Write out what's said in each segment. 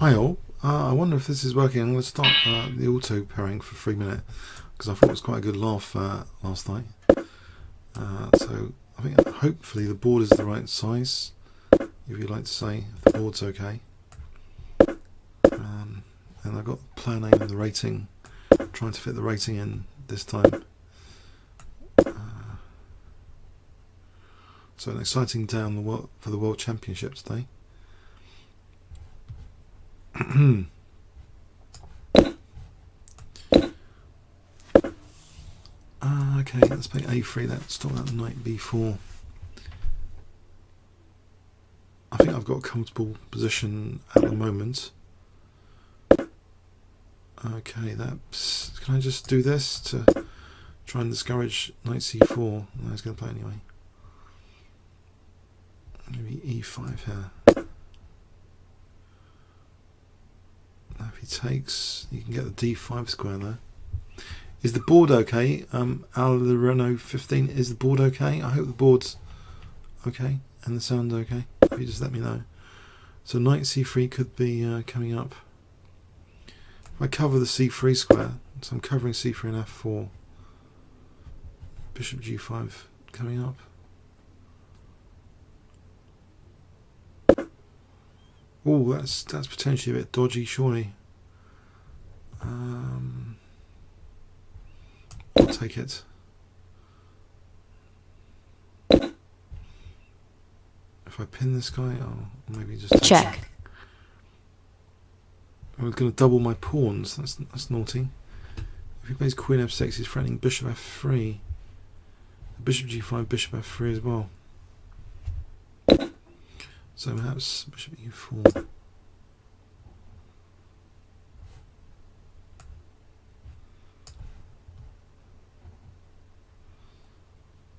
Hi all, I wonder if this is working. I'm going to start the auto pairing for 3 minutes because I thought it was quite a good laugh last night. So I think hopefully the board is the right size, if you'd like to say, if the board's okay. And I've got the player name and the rating, trying to fit the rating in this time. So an exciting day on the world, for the World Championship today. Okay, let's play a3. Let's start that knight b4. I think I've got a comfortable position at the moment. Okay, that's. Can I just do this to try and discourage knight c4? No, he's going to play anyway. Maybe e5 here. Now if he takes, you can get the d5 square there. Is the board okay? Al the Renault 15, is the board okay? I hope the board's okay and the sound okay. If you just let me know. So knight c3 could be coming up. If I cover the c3 square, so I'm covering c3 and f4. Bishop g5 coming up. Oh, that's potentially a bit dodgy, surely. I'll take it. If I pin this guy, I'll maybe just check. I'm going to double my pawns. That's naughty. If he plays queen f6, he's threatening bishop f3. Bishop g5, bishop f3 as well. So perhaps bishop e4.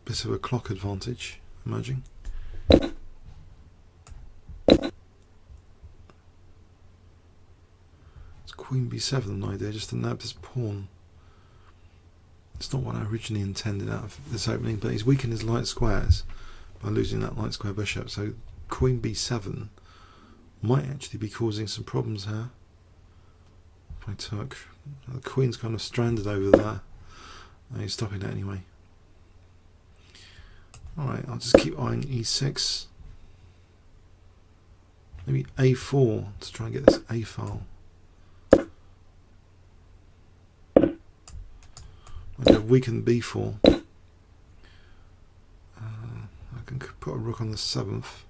Bit of a clock advantage emerging. It's queen b7 an idea, just to nab this pawn. It's not what I originally intended out of this opening, but he's weakened his light squares by losing that light square bishop. So queen b7 might actually be causing some problems here. If I took, the queen's kind of stranded over there, and he's stopping it anyway. Alright, I'll just keep eyeing e6. Maybe a4 to try and get this a file. Maybe I've weakened b4. I can put a rook on the 7th.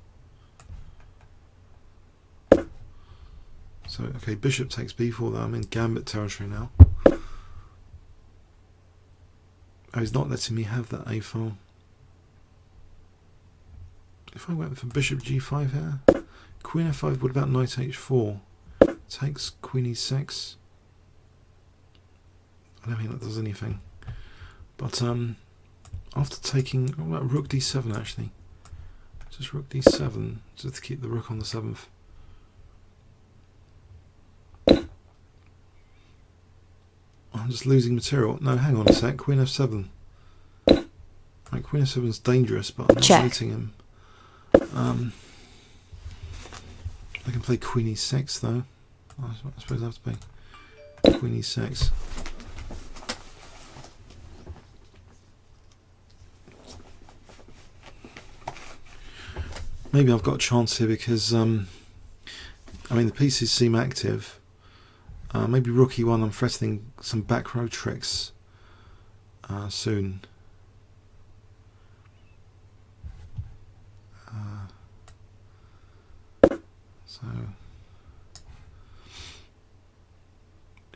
So, okay, bishop takes b4 though. I'm in Gambit territory now. Oh, he's not letting me have that a file. If I went for bishop g5 here, queen f5, what about knight h4? Takes queen e6. I don't think that does anything. But after taking, what about rook d7 actually? Just rook d7, just to keep the rook on the 7th. I'm just losing material. No, hang on a sec, queen f7. Right, queen f7 is dangerous, but I'm not rating him. I can play queen e6 though. I suppose I have to play queen e6. Maybe I've got a chance here because I mean the pieces seem active. Maybe rook e1. I'm threatening some back row tricks soon. So,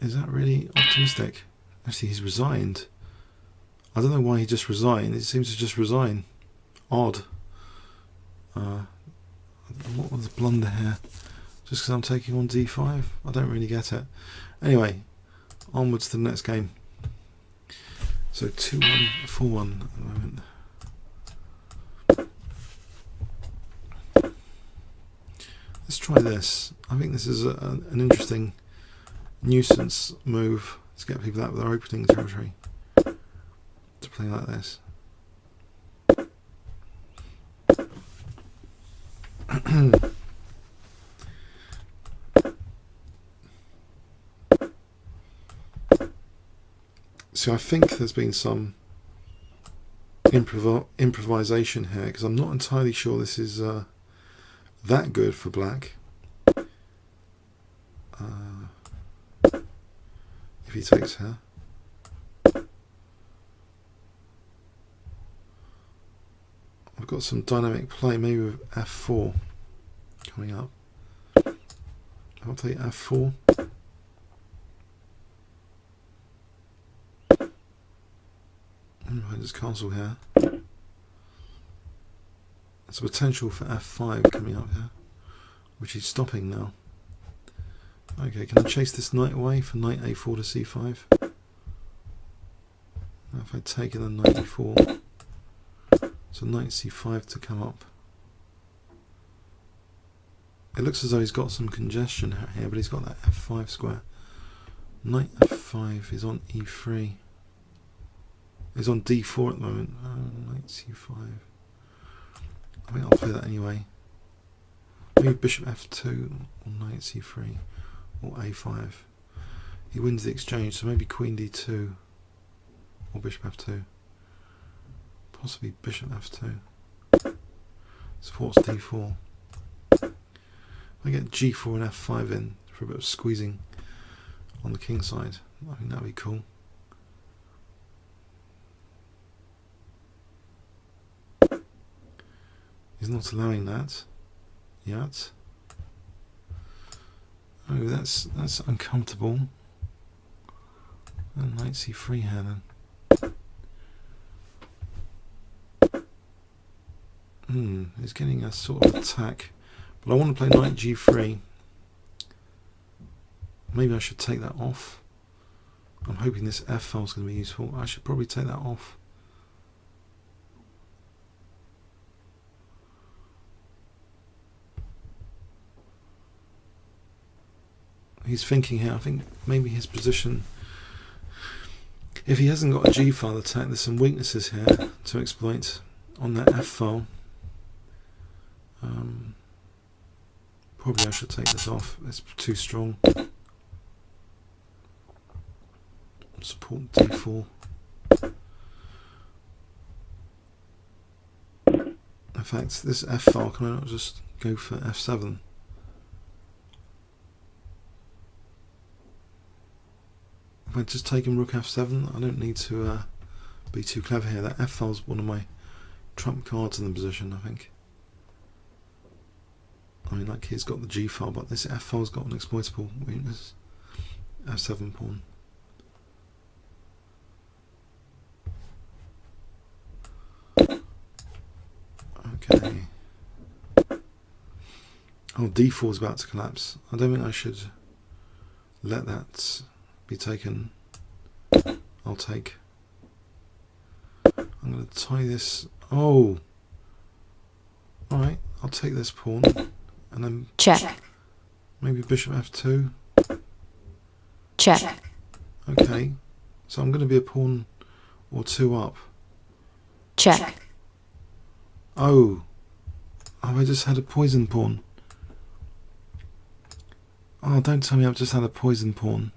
is that really optimistic? Actually, he's resigned. I don't know why he just resigned. It seems to just resign. Odd. What was the blunder here? Just because I'm taking on d5? I don't really get it. Anyway, onwards to the next game. So 2-1, 4-1 at the moment. Let's try this. I think this is an interesting nuisance move to get people out of their opening territory to play like this. So I think there's been some improvisation here, because I'm not entirely sure this is that good for black. If he takes here. I've got some dynamic play, maybe with f4 coming up. I'll play f4. I just castle here. There's a potential for f5 coming up here, which he's stopping now. Okay, can I chase this knight away for knight a4 to c5? Now if I take it, then knight e4. So knight c5 to come up. It looks as though he's got some congestion here, but he's got that f5 square. Knight f5 is on e3. He's on d4 at the moment. Knight c5. I think I'll play that anyway. Maybe bishop f2 or knight c3 or a5. He wins the exchange, so maybe queen d2 or bishop f2. Possibly bishop f2. Supports d4. I get g4 and f5 in for a bit of squeezing on the king side. I think that'd be cool. He's not allowing that yet. Oh, that's uncomfortable. And knight c3 here then. He's getting a sort of attack, but I want to play knight g3. Maybe I should take that off. I'm hoping this f file is going to be useful. I should probably take that off. He's thinking here, I think maybe his position, if he hasn't got a g file attack, there's some weaknesses here to exploit on that f file. Probably I should take this off, it's too strong. Support d4. In fact, this f file, can I not just go for f7? If I just take him rook f7, I don't need to be too clever here. That f file's one of my trump cards in the position, I think. I mean, like, he's got the g file, but this f file's got an exploitable weakness. f7 pawn. Okay. Oh, d4 is about to collapse. I don't think I should let that be taken. I'll take. I'm going to tie this. Oh! Alright, I'll take this pawn. And then check. Maybe bishop f2. Check. Okay, so I'm going to be a pawn or two up. Check. Oh, have I just had a poison pawn? Oh, don't tell me I've just had a poison pawn.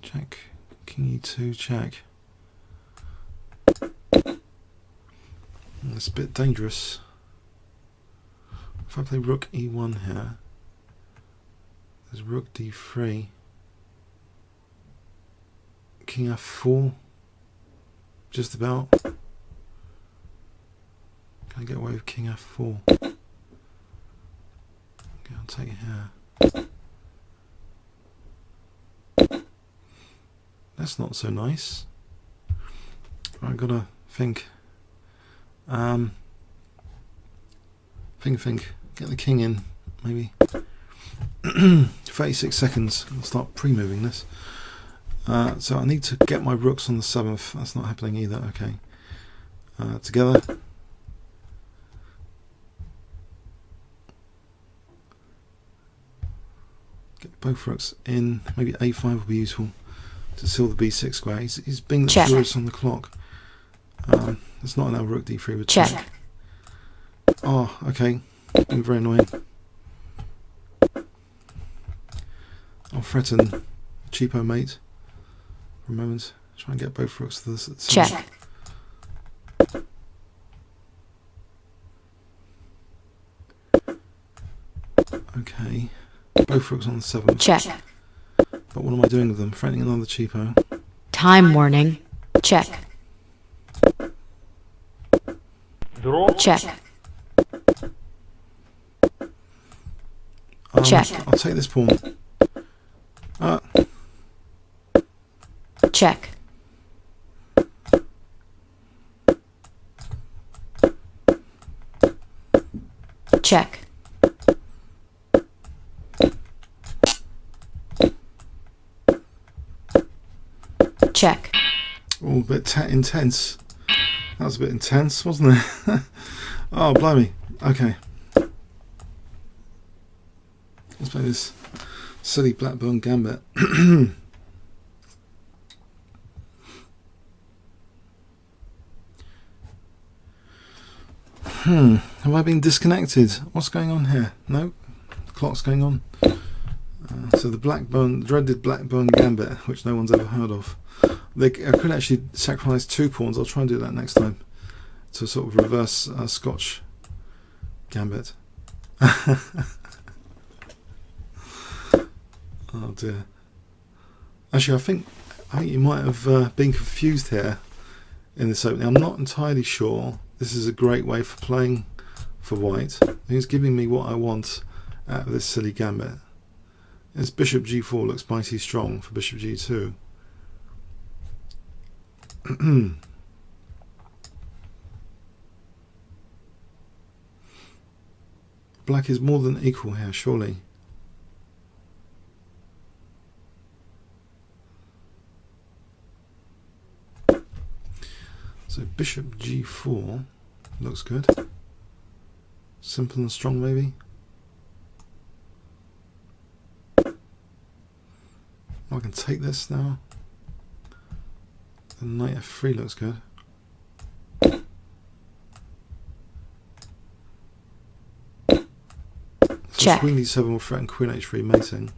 Check. King e2, check. That's a bit dangerous. If I play rook e1 here, there's rook d3, king f4, just about. Can I get away with king f4? Okay, I'll take it here. That's not so nice. I've got to think. Think. Get the king in, maybe. 36 seconds. I'll start pre-moving this. So I need to get my rooks on the 7th. That's not happening either. Okay. Together. Get both rooks in. Maybe a5 will be useful to seal the b6 square. He's being the furious on the clock. It's not allowed rook d3 with check. Oh, okay. Been very annoying. I'll threaten cheapo mate for a moment. Try and get both rooks to the side. Check. Okay. Both rooks on the 7. Check. But what am I doing with them? Threatening another cheapo. Time warning. Check. Draw. Check. Check. I'll take this pawn. Check. Check. Check. Oh, a bit intense. That was a bit intense, wasn't it? Oh, blimey. Okay. Let's play this silly Blackburn Gambit. Have I been disconnected? What's going on here? No? The clock's going on. So the dreaded Blackburn Gambit, which no one's ever heard of. I could actually sacrifice 2 pawns. I'll try and do that next time to sort of reverse Scotch Gambit. Oh dear. Actually, I think you might have been confused here in this opening. I'm not entirely sure. This is a great way for playing for white. It's giving me what I want out of this silly gambit. This bishop g4 looks mighty strong for bishop g2. Black is more than equal here, surely. So bishop g4 looks good. Simple and strong, maybe. I can take this now. The knight f3 looks good. So Check. queen d7 will threaten queen h3 mating.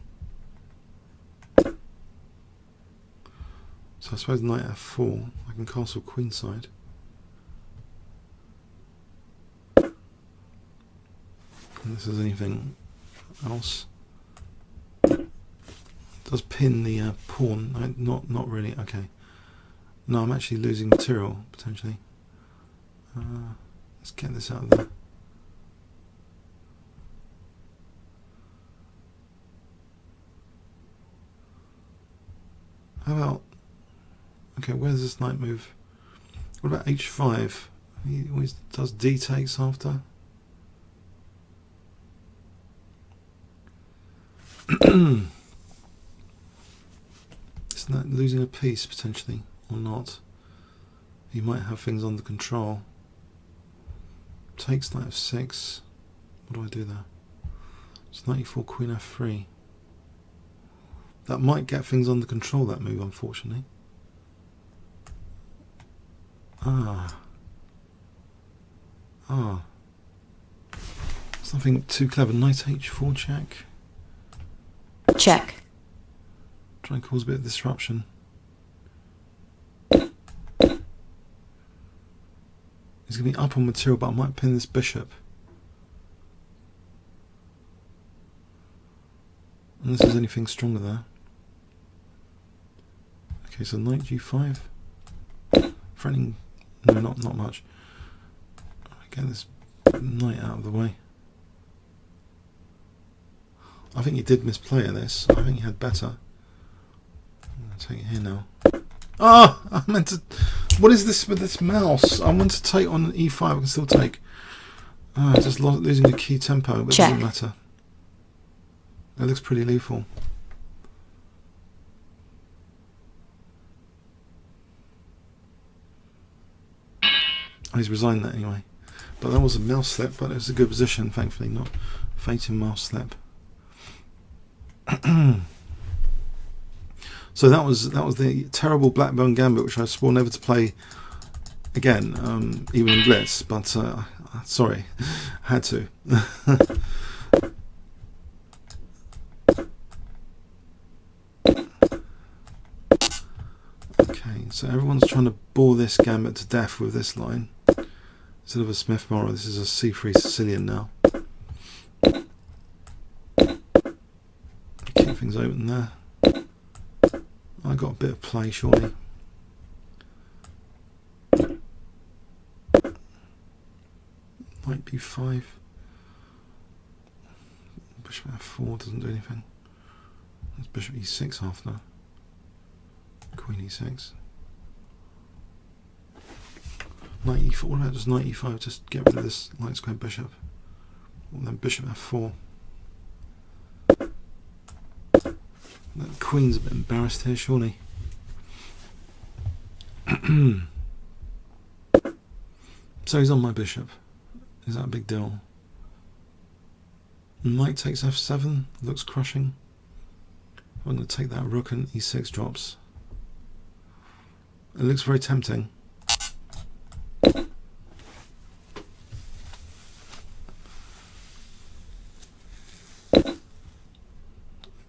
So I suppose knight f4. I can castle queenside. Unless there's anything else. Does pin the pawn? Not really. Okay. No, I'm actually losing material potentially. Let's get this out of there. How about? Okay, where's this knight move? What about h5? He always does d takes after. Isn't that losing a piece potentially, or not? He might have things under control. Takes knight f6. What do I do there? It's knight e4, queen f3. That might get things under control, that move, unfortunately. It's nothing too clever. Knight h4 check. Check. Try and cause a bit of disruption. He's going to be up on material, but I might pin this bishop. Unless there's anything stronger there. Okay, so knight g5. Threatening. No, not much. Get this knight out of the way. I think he did misplay at this. I think he had better. I'm going to take it here now. Ah! I meant to... What is this with this mouse? I want to take on an e5. I can still take. Just losing the key tempo, but it doesn't matter. It looks pretty lethal. Oh, he's resigned that anyway. But that was a mouse slip, but it was a good position, thankfully, not fatal mouse slip. So that was the terrible Blackburn Gambit, which I swore never to play again, even in Blitz. But sorry, had to. Okay, So everyone's trying to bore this Gambit to death with this line. Instead of a Smith Morrow, this is a C3 Sicilian now. Keep things open there. I got a bit of play, surely. Knight B5. Bishop F4 doesn't do anything. That's Bishop E6 after. Queen E6. Knight E4. What about just Knight E5? Just get rid of this light square bishop. And then Bishop F4. That Queen's a bit embarrassed here, surely. So he's on my bishop. Is that a big deal? Knight takes F7. Looks crushing. I'm going to take that rook and E6 drops. It looks very tempting.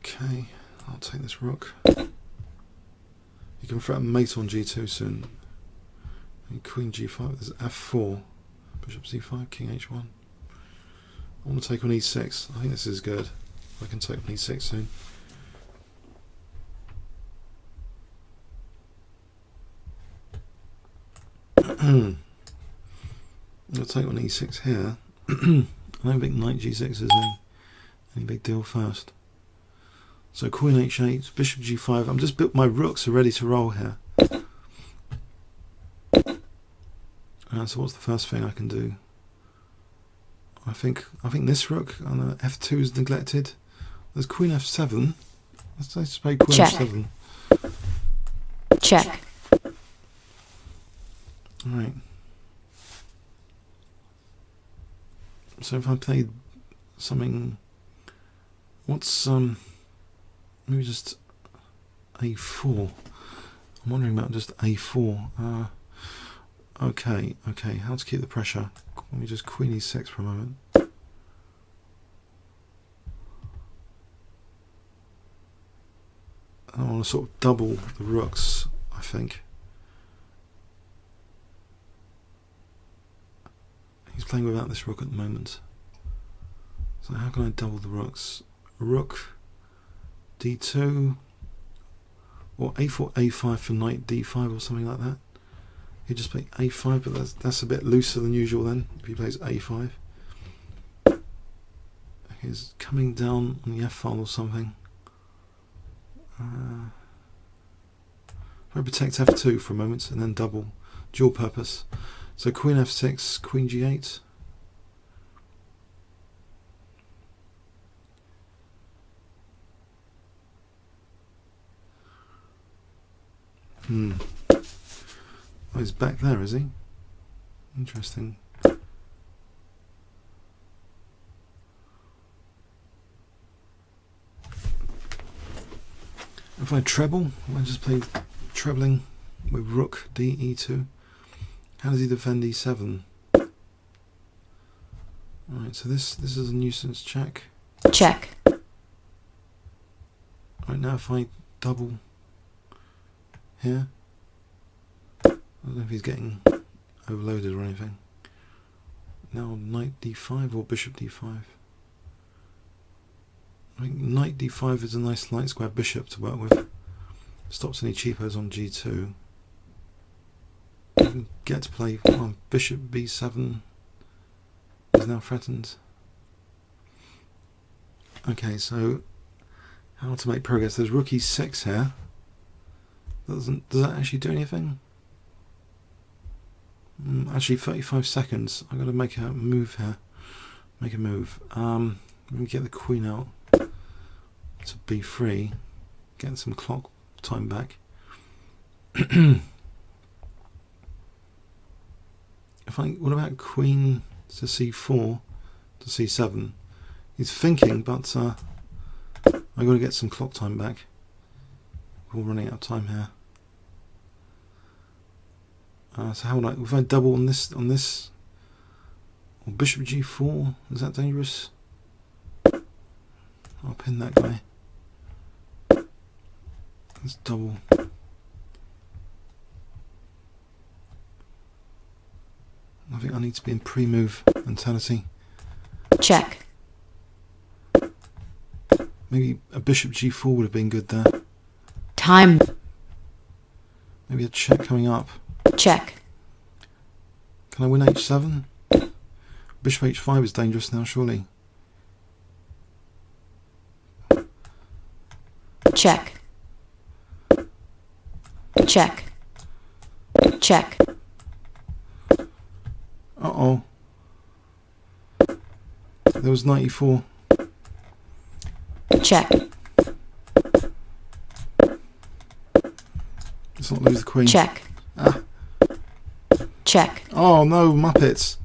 Okay, I'll take this rook. You can threaten mate on G2 soon. And Queen G5, there's F4. Bishop C5, King H1. I want to take on E6. I think this is good. I can take on E6 soon. I'm going to take on E6 here. I don't think Knight G6 is any big deal first. So Queen H8, Bishop G5. I'm just built, my rooks are ready to roll here. So what's the first thing I can do? I think this rook on F2 is neglected. There's Queen F7. Let's play Queen Check. F7. Check. Alright. So if I played something, what's maybe just A4. I'm wondering about just A4. Okay, how to keep the pressure? Let me just Queen E6 for a moment. I want to sort of double the rooks, I think. He's playing without this rook at the moment. So how can I double the rooks? Rook D2 or A4, A5 for Knight D5 or something like that. He just play A5, but that's a bit looser than usual then, if he plays A5. He's coming down on the F file or something. If I protect F2 for a moment and then double, dual purpose. So Queen F6, Queen G8. Oh, he's back there, is he? Interesting. If I treble, I just play trebling with Rook D E2. How does he defend E7? Alright, so this is a nuisance check. Check. Right, now if I double here, I don't know if he's getting overloaded or anything. Now Knight D5 or Bishop D5. I think Knight D5 is a nice light square bishop to work with. Stops any cheapos on G2. You can get to play Bishop B7 is now threatened. Okay, so how to make progress? There's Rook E6 here. Does that actually do anything? Actually 35 seconds. I've got to make a move here. Make a move. Let me get the queen out to B3. Getting some clock time back. What about queen to C4 to C7? He's thinking, but I've got to get some clock time back. We're running out of time here. So how would if I double on this, or Bishop G4? Is that dangerous? I'll pin that guy. Let's double. think I need to be in pre-move mentality. Check. Maybe a bishop g4 would have been good there. Time. Maybe a check coming up. Check. Can I win h7? Bishop h5 is dangerous now, surely. Check. Check. Check. Uh-oh. There was 94. Check. Let's not lose the queen. Check. Ah. Check. Oh no, Muppets.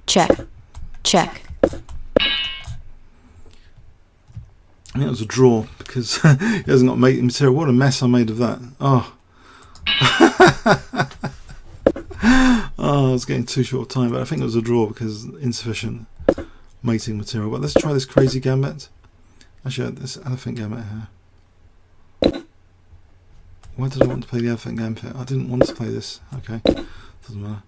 Check. Check. I think it was a draw because he hasn't got mating material. What a mess I made of that. Oh. Oh, I was getting too short of time, but I think it was a draw because insufficient mating material. But let's try this crazy gambit. Actually, this elephant gambit here. Why did I want to play the elephant gambit? I didn't want to play this. Okay, doesn't matter.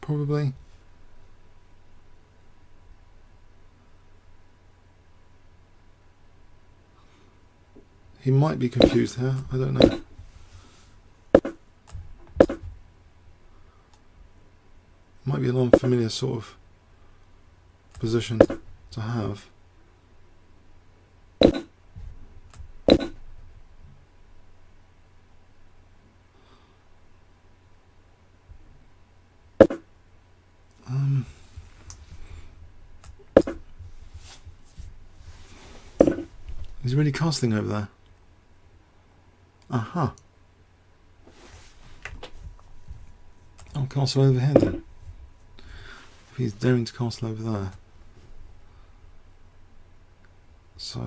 Probably. He might be confused here, I don't know. Might be an unfamiliar sort of position to have. He's really castling over there. Aha. I'll castle over here then. If he's daring to castle over there. So,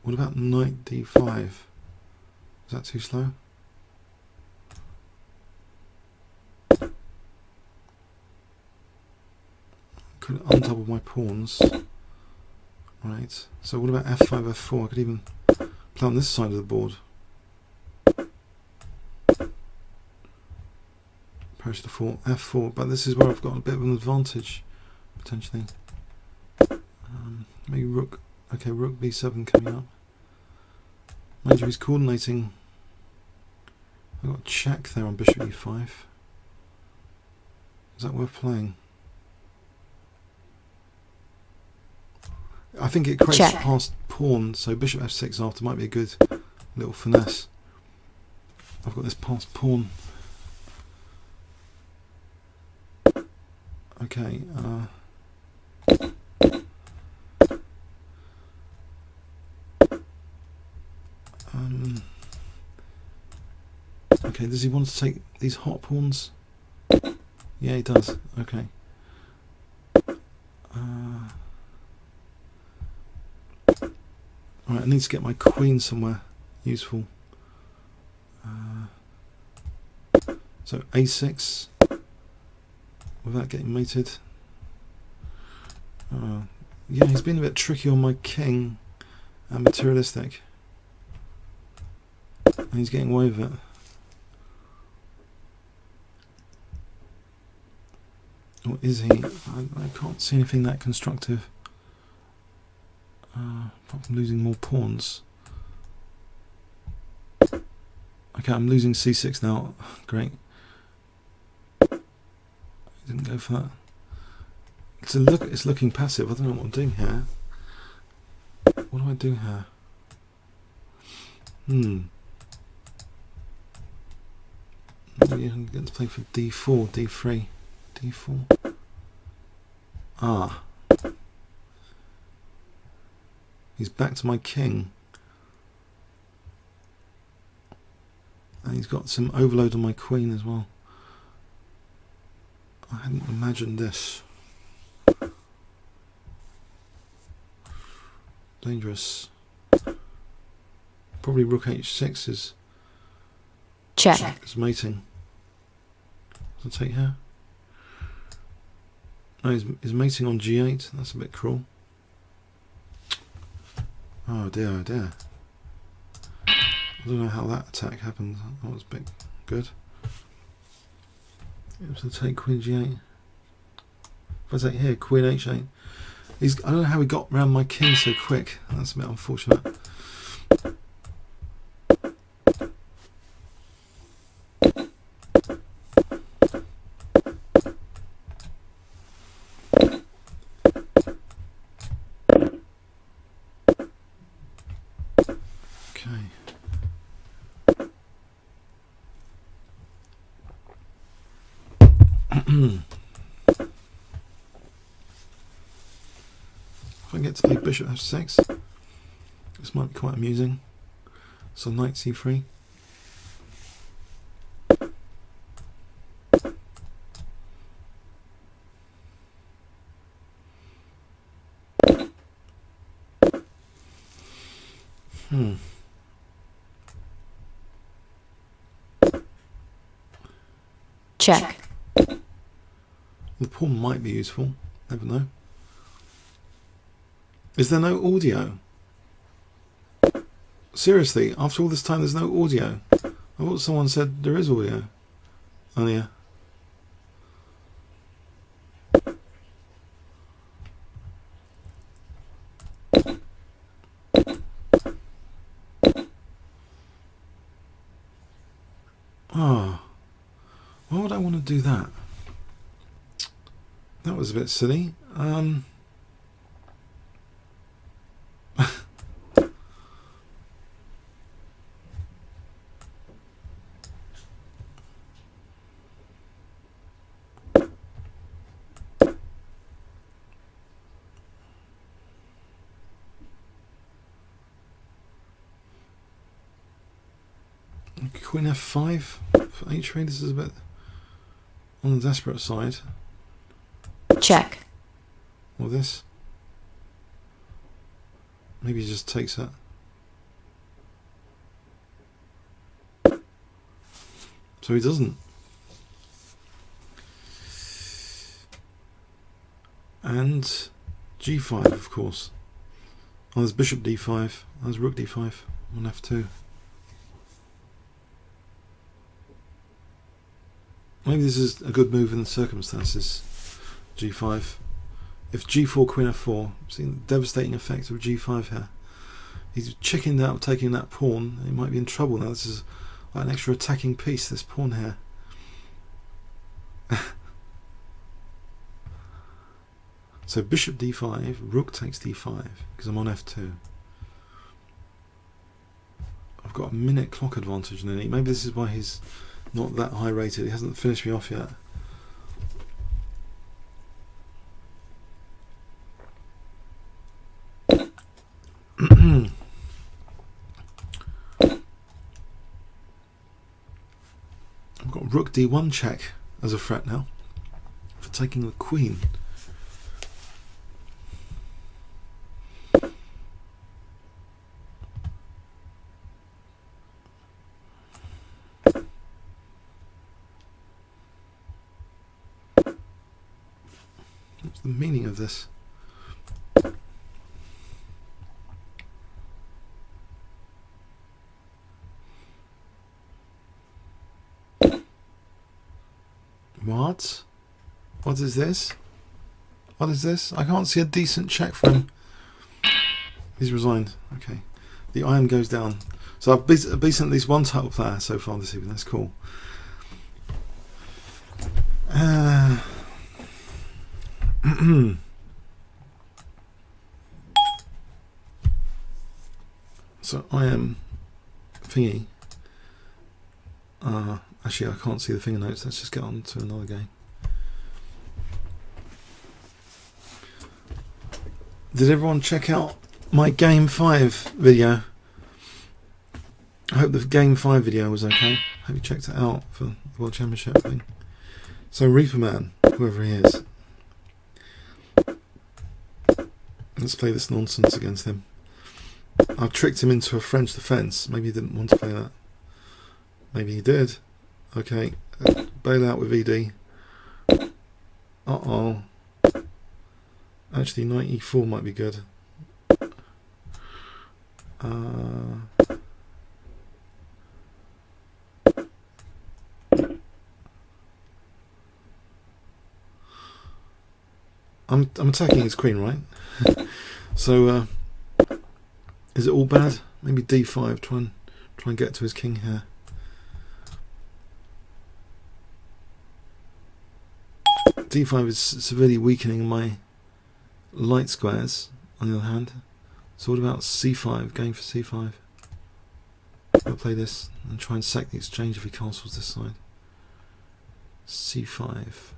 what about knight d5? Is that too slow? Could untouble my pawns. Right, so what about f5, f4? I could even play on this side of the board. Approach to 4, f4, but this is where I've got a bit of an advantage, potentially. Maybe rook, okay, rook b7 coming up. Mind you, he's coordinating. I've got a check there on bishop e5. Is that worth playing? I think it creates a passed pawn, so bishop f6 after might be a good little finesse. I've got this passed pawn. Okay. Okay, does he want to take these hot pawns? Yeah, he does. Okay. Alright, I need to get my queen somewhere useful. So a6 without getting mated. Yeah, he's been a bit tricky on my king and materialistic. And he's getting away with it. Or is he? I can't see anything that constructive. Apart from losing more pawns. Okay, I'm losing c6 now. Great. Didn't go for that. It's looking passive. I don't know what I'm doing here. What do I do here? Maybe I'm going to play for d4, d3, d4. Ah. He's back to my king. And he's got some overload on my queen as well. I hadn't imagined this. Dangerous. Probably rook h6 is check, It's mating. Does I take here? No, he's mating on g8. That's a bit cruel. Oh dear, oh dear. I don't know how that attack happened. That was a bit good. It was to take queen g8. If I take here, queen h8. I don't know how he got around my king so quick. That's a bit unfortunate. If I get to play bishop f6, this might be quite amusing. So knight c3. check, The pawn might be useful. Never know. Is there no audio? Seriously, after all this time there's no audio? I thought someone said there is audio. Oh yeah. Oh. Why would I want to do that? That was a bit silly. Queen f5 for h3. This is a bit on the desperate side. check, Or this. Maybe he just takes it. So he doesn't. And g5, of course. Oh, there's bishop d5. There's rook d5 on f2. Maybe this is a good move in the circumstances. g5. If g4, queen f4, seeing the devastating effect of g5 here. He's chickened out taking that pawn. He might be in trouble now. This is like an extra attacking piece, this pawn here. So bishop d5, rook takes d5, because I'm on f2. I've got a minute clock advantage nearly. Maybe this is why he's not that high rated. He hasn't finished me off yet. I've got rook d1 check as a threat now for taking the queen. What's the meaning of this? What? What is this? What is this? I can't see a decent check for him. He's resigned. Okay. The iron goes down. So I've beaten at least one title player so far this evening. That's cool. So I am thingy. Actually, I can't see the finger notes. Let's just get on to another game. Did everyone check out my Game 5 video? I hope the Game 5 video was okay. I hope you checked it out for the World Championship thing. So Reaper Man, whoever he is. Let's play this nonsense against him. I've tricked him into a French defence. Maybe he didn't want to play that. Maybe he did. Okay, bail out with ED. Uh-oh. Actually, knight e4 might be good. I'm attacking his queen, right? So, is it all bad? Maybe d5. Try and get to his king here. d5 is severely weakening my light squares. On the other hand, so what about c5? Going for c5. I'll play this and try and sack the exchange if he castles this side. c5.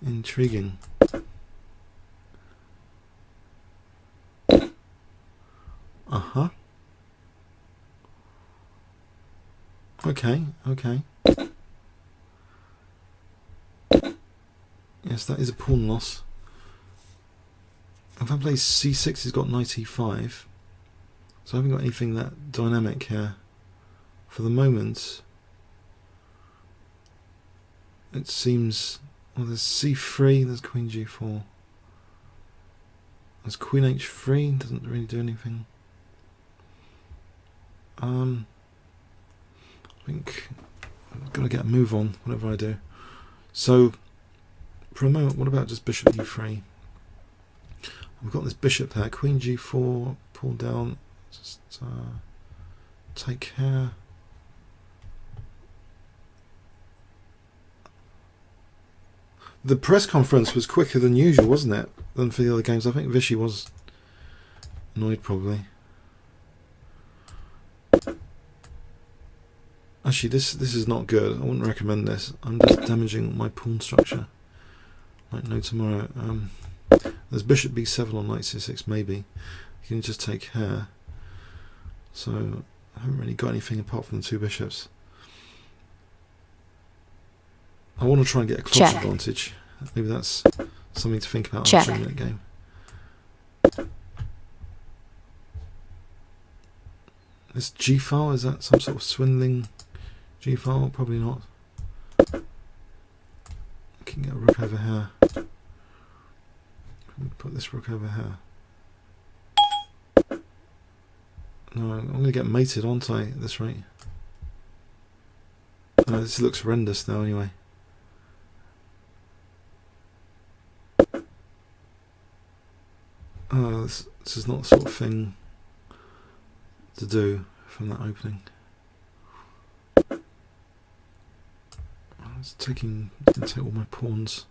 Intriguing. Uh-huh. Okay. Yes, that is a pawn loss. If I play c6, he's got knight e5. So I haven't got anything that dynamic here. For the moment, it seems... Well, there's c3, there's queen g4. There's queen h3, doesn't really do anything. I think I've got to get a move on, whatever I do. So, for a moment, what about just bishop e3? I've got this bishop there, queen g4, pull down, just take care. The press conference was quicker than usual, wasn't it? Than for the other games. I think Vichy was annoyed, probably. Actually, this is not good. I wouldn't recommend this. I'm just damaging my pawn structure. Like no tomorrow. There's bishop b7 on knight c6, maybe. You can just take care. So, I haven't really got anything apart from the two bishops. I want to try and get a clock advantage. Maybe that's something to think about on a 3-minute game. This g-file, is that some sort of swindling g-file? Probably not. I can get a rook over here. Put this rook over here. No, I'm going to get mated, aren't I, at this rate? This looks horrendous now, anyway. This is not the sort of thing to do from that opening. It's taking, didn't take all my pawns.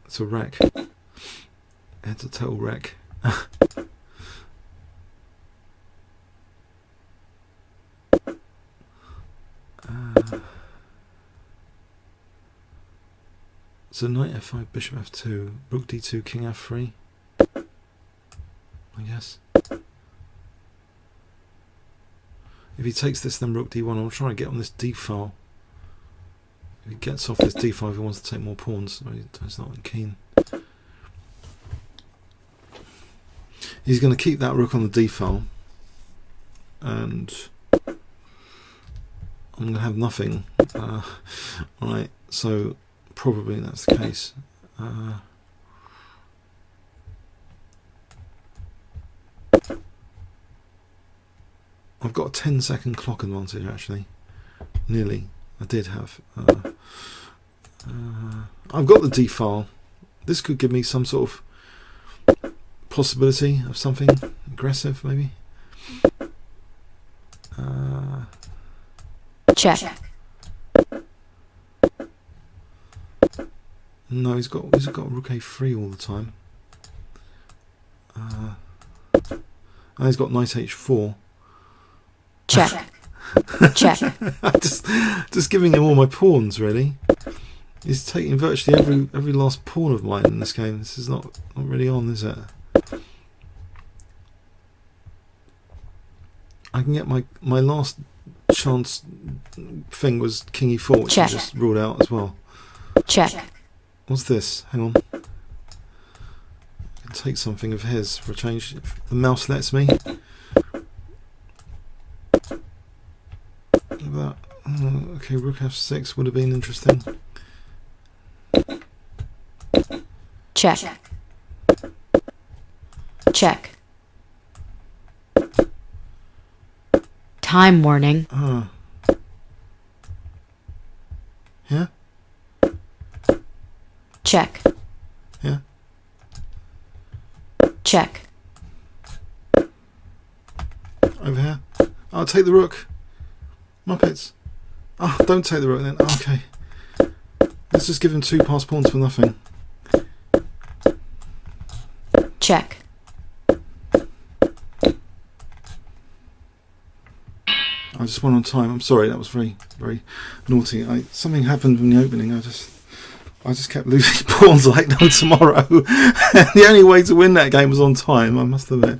It's a wreck. It's a total wreck. So knight f5, bishop f2, rook d2, king f3. I guess. If he takes this, then rook d1. I'll try and get on this d file. If he gets off this d file, he wants to take more pawns. He's not keen. He's going to keep that rook on the d file, and I'm going to have nothing. Right, so probably that's the case. I've got a 10-second clock advantage, actually. Nearly. I did have. I've got the D file. This could give me some sort of possibility of something aggressive, maybe. Check. No, he's got rook a3 all the time. He's got knight h4. Check. Check. just giving him all my pawns, really. He's taking virtually every last pawn of mine in this game. This is not really on, is it? I can get my last chance was king e4, which I just ruled out as well. Check. What's this? Hang on. can take something of his for a change if the mouse lets me. That, okay, rook f6 would have been interesting. Check. Check. Time warning. Yeah? Check. Yeah? Check. Over here. I'll take the rook. Muppets. Oh, don't take the rook then. Okay. Let's just give him 2 passed pawns for nothing. Check. I just went on time. I'm sorry, that was very, very naughty. Something happened in the opening. I just kept losing pawns like no tomorrow. The only way to win that game was on time, I must admit.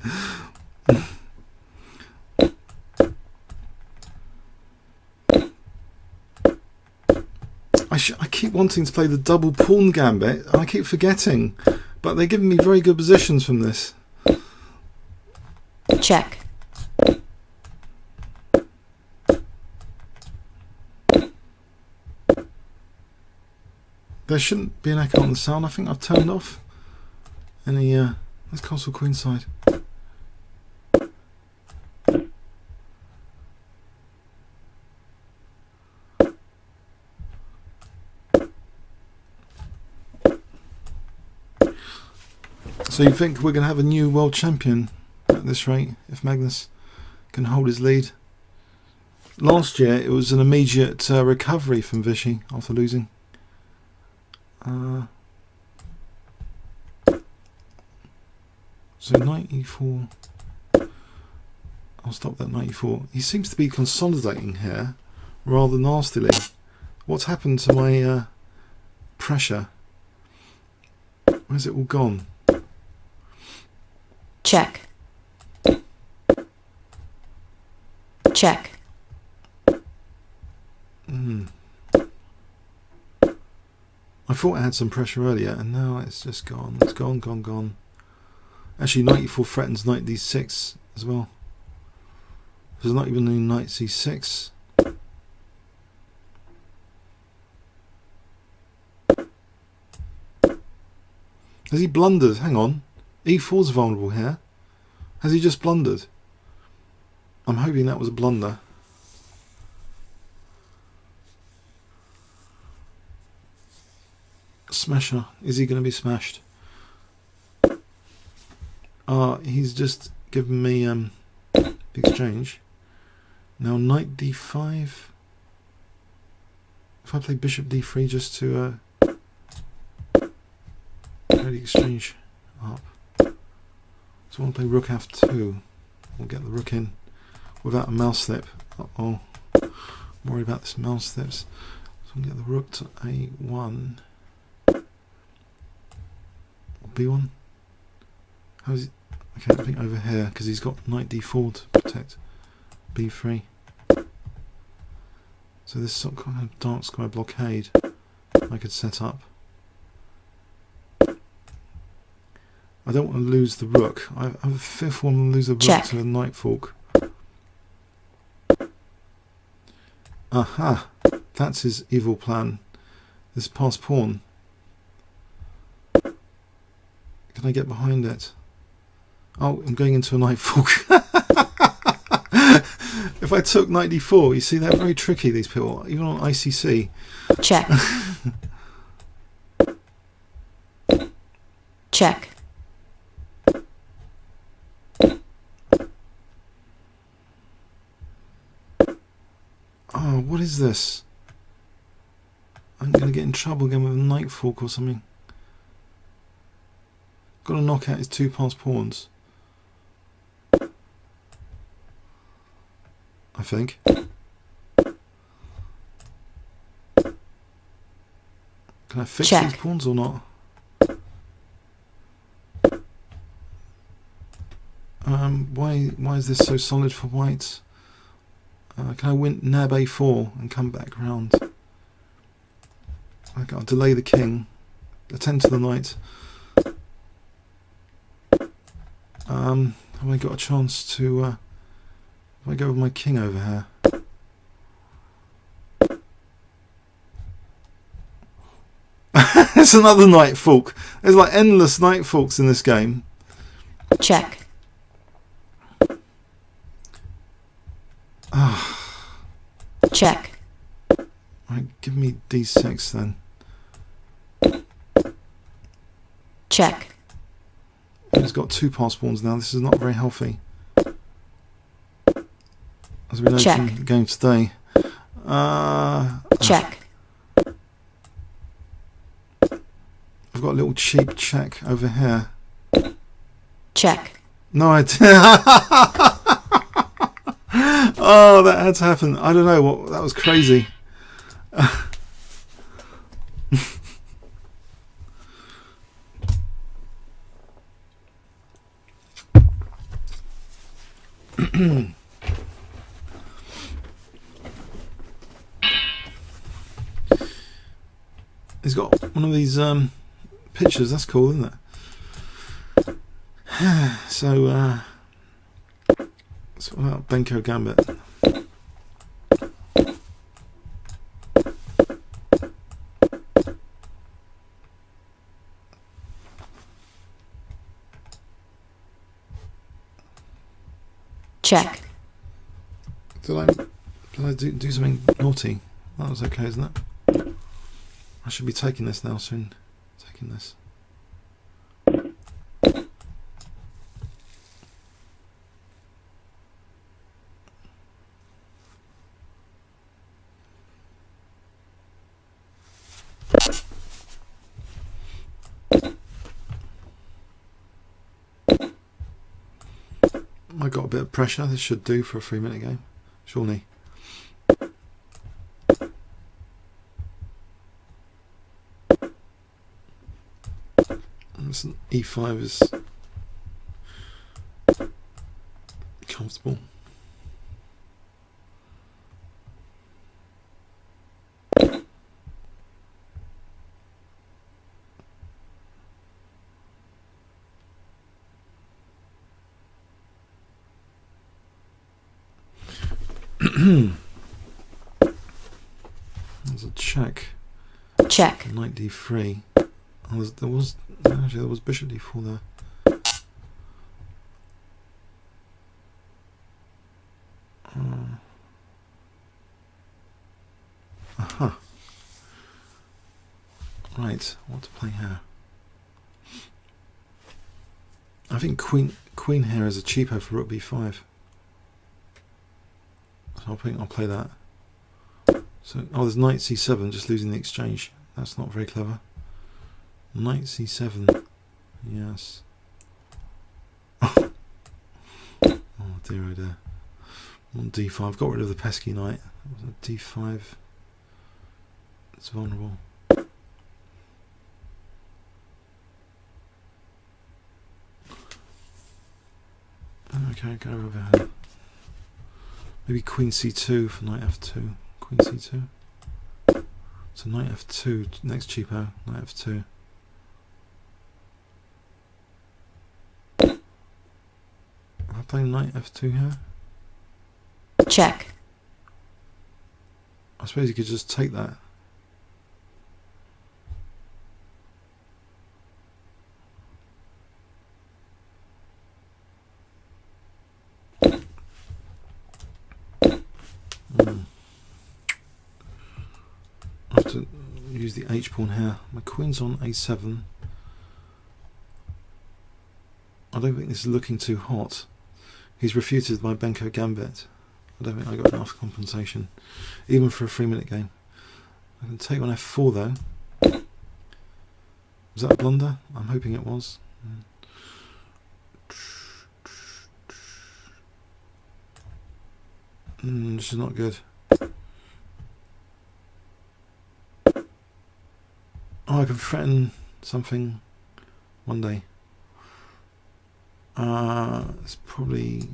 I keep wanting to play the double pawn gambit, and I keep forgetting. But they're giving me very good positions from this. Check. There shouldn't be an echo on the sound. I think I've turned off any. Let's castle queenside. So you think we're going to have a new world champion at this rate if Magnus can hold his lead? Last year it was an immediate recovery from Vichy after losing. So 94. I'll stop that 94. He seems to be consolidating here rather nastily. What's happened to my pressure? Where's it all gone? Check. Check. I thought I had some pressure earlier, and now it's just gone. It's gone, gone, gone. Actually, 94 threatens knight d6 as well. There's not even any knight c6. Has he blundered? Hang on. e4's vulnerable here. Has he just blundered? I'm hoping that was a blunder. Smasher. Is he going to be smashed? He's just given me the exchange. Now knight d5. If I play bishop d3 just to get the exchange up. So I want to play rook f2. We'll get the rook in without a mouse slip. Uh-oh. I'm worried about this mouse slips. So we'll get the rook to a1. b1. How is it? Okay, I think over here because he's got knight d4 to protect b3. So this sort of kind of dark square blockade I could set up. I don't want to lose the rook. I have a fifth one to lose the rook Check. to a knight fork. Aha! That's his evil plan. This passed pawn. Can I get behind it? Oh, I'm going into a knight fork. If I took knight d4, you see, they're very tricky, these people, even on ICC. Check. Check. Oh, what is this? I'm going to get in trouble again with a knight fork or something. Got to knock out his 2 passed pawns. I think. Can I fix Check. these pawns or not? Why is this so solid for white? Can I win nab a4 and come back round? I'll delay the king, attend to the knight. Have I got a chance to... if I go with my king over here... It's another knight fork. There's like endless knight forks in this game. Check. Check. Right, give me d6 then. Check. He's got 2 pass pawns now. This is not very healthy. As we know Check. from the game today. Check. I've got a little cheap check over here. Check. No idea. Oh, that had to happen. I don't know what. That was crazy. He's got one of these pictures. That's cool, isn't it? So, it's about Benko Gambit. Check. Did I do something naughty? That was okay, isn't it? I should be taking this now soon. Taking this. I got a bit of pressure. This should do for a 3-minute game, surely. E5 is comfortable. There's a check. Check. Knight d3. There was bishop d4 there. Aha. Right, what to play here? I think queen here is a cheapo for rook b5. So I think I'll play that. So, oh, there's knight c7, just losing the exchange. That's not very clever. Knight c7. Yes. Oh dear, oh dear. On d5. Got rid of the pesky knight. D5. It's vulnerable. Okay, go over here. Maybe queen c2 for knight f2. Queen c2. So knight f2, next cheapo, knight f2. Am I playing knight f2 here? Check. I suppose you could just take that. I have to use the h pawn here. My queen's on a7. I don't think this is looking too hot. He's refuted my Benko Gambit. I don't think I got enough compensation, even for a 3-minute game. I can take on f4 though. Was that a blunder? I'm hoping it was. This is not good. Oh, I can threaten something one day. It's probably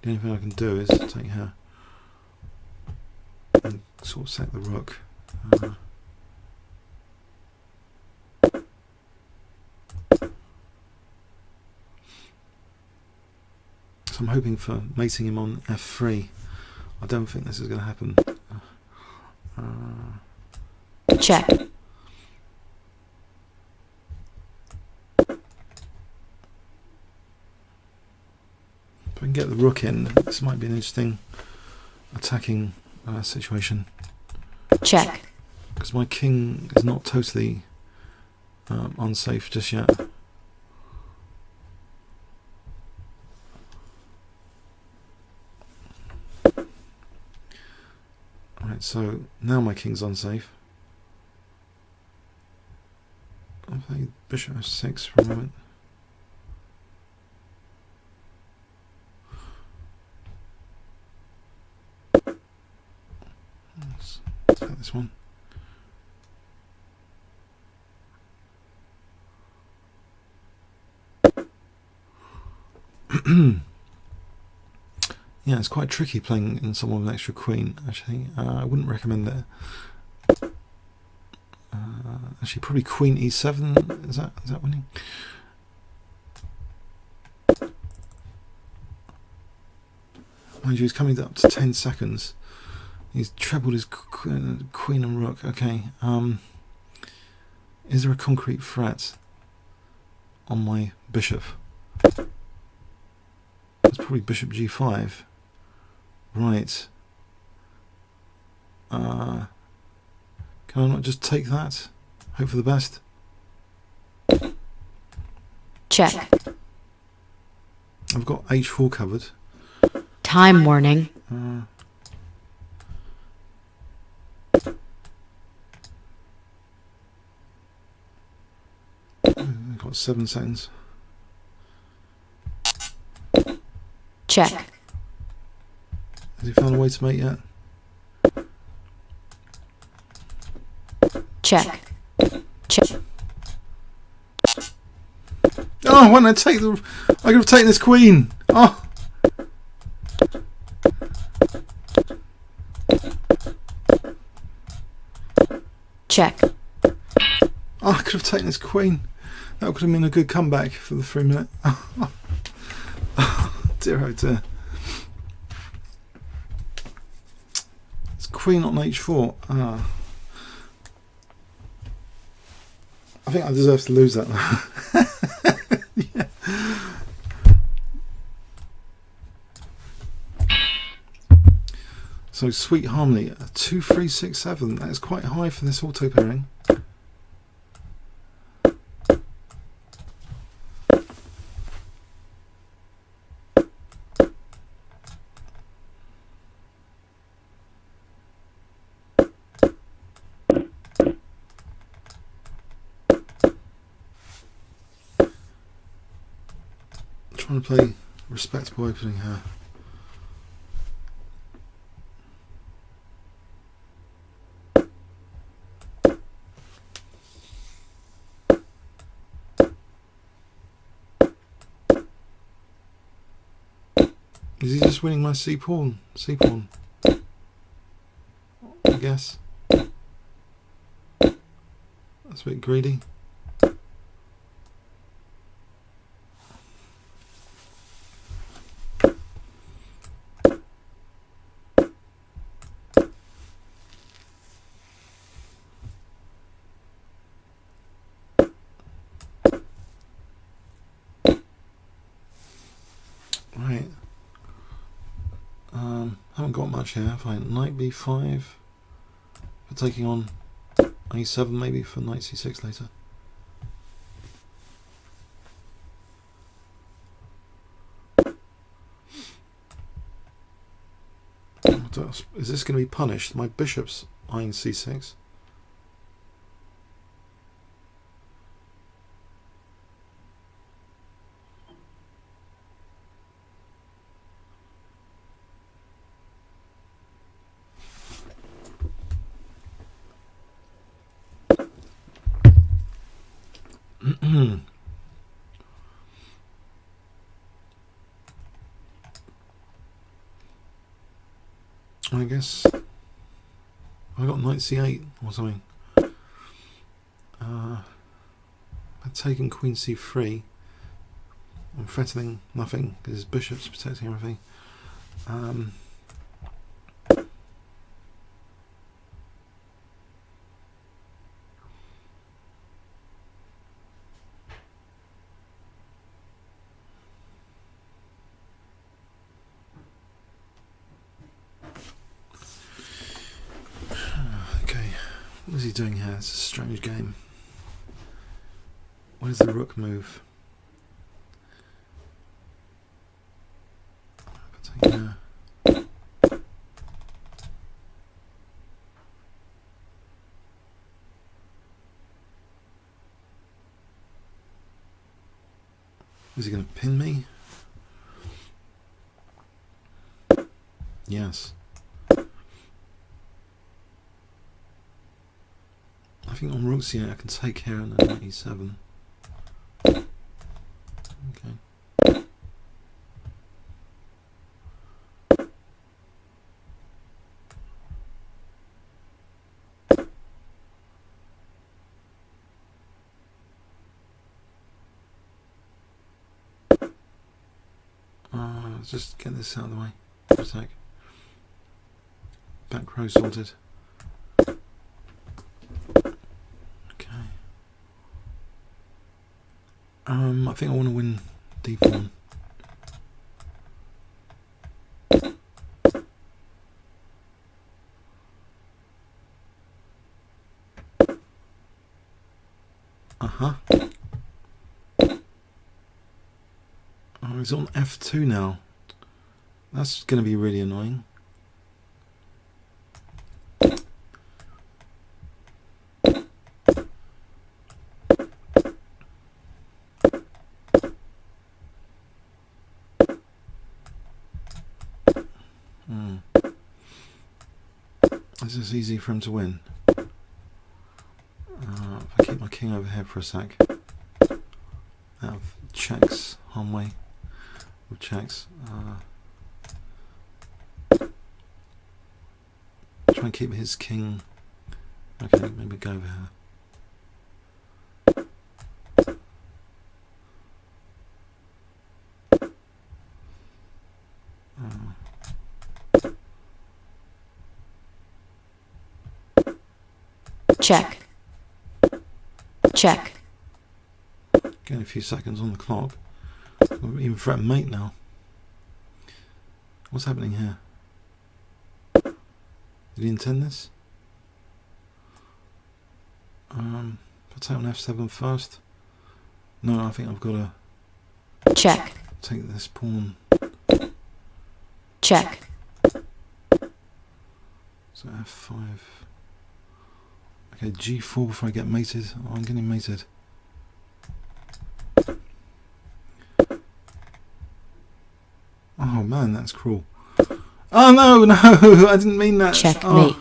the only thing I can do is take her and sort of sack the rook. So I'm hoping for mating him on f3. I don't think this is going to happen. Check. If I can get the rook in, this might be an interesting attacking situation. Check. Because my king is not totally unsafe just yet. Right, so now my king's unsafe. I'll play bishop f6 for a moment. Let's take this one. Yeah, it's quite tricky playing in someone with an extra queen, actually. I wouldn't recommend it. Actually, probably queen e7. Is that winning? Mind you, he's coming up to 10 seconds. He's trebled his queen and rook. Okay. Is there a concrete threat on my bishop? It's probably bishop g5. Right. Can I not just take that? Hope for the best. Check. I've got h4 covered. Time warning. I've got 7 seconds. Check. Has he found a way to mate yet? Check. Check. Oh, when I take the... I could have taken this queen! Oh! Check. Oh, I could have taken this queen. That could have been a good comeback for the 3 minute. Oh, dear, oh dear. It's queen on h4. I think I deserve to lose that. Yeah. So sweet harmony, 2, 3, 6, 7. That is quite high for this auto pairing. Trying to play respectable opening here. Is he just winning my c pawn? C pawn, I guess. That's a bit greedy. Right. Haven't got much here, have I? Knight b5 for taking on a7, maybe for knight c6 later. Is this going to be punished? My bishop's eyeing c6. I guess I got knight c8 or something. I'd taken queen c3. I'm threatening nothing because his bishop's protecting everything. Okay, what is he doing here? It's a strange game. What is the rook move? Yeah. Is he going to pin me? Yes. I think on rooks here I can take here and then e7. Okay. Let's just get this out of the way. Attack. Back row sorted. Okay. I think I want to win d-pawn. Oh, he's on f2 now. That's going to be really annoying. This is easy for him to win. If I keep my king over here for a sec. I have checks on way with checks. Try and keep his king. Okay, maybe go over here. Check. Check. Getting a few seconds on the clock. We're even threatening mate now. What's happening here? Did he intend this? I'll take on f7 first. No, I think I've got to check. Take this pawn. Check. So f5. Okay, g4 before I get mated. Oh, I'm getting mated. Oh man, that's cruel. Oh no, no, I didn't mean that. Checkmate. Oh,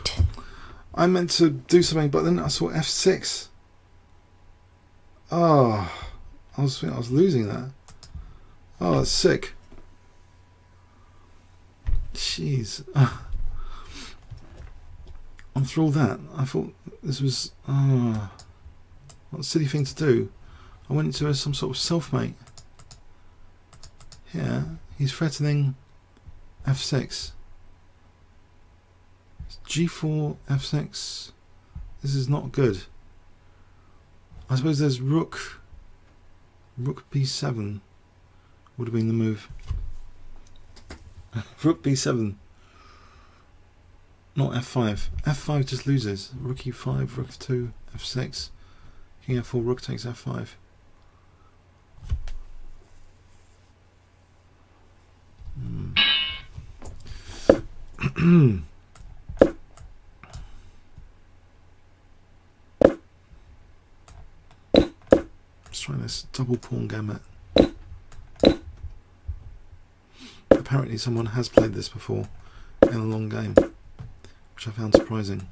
I meant to do something, but then I saw f6. Oh, I was losing that. Oh, that's sick. Jeez. After all that, I thought this was what a silly thing to do. I went into some sort of self-mate. Here, he's threatening f6. G4, f6. This is not good. I suppose there's rook b7 would have been the move. Rook b7. Not f5. f5 just loses. Rook e5, rook f2, f6. King f4, rook takes f5. Let's try this double pawn gambit. Apparently someone has played this before in a long game, which I found surprising.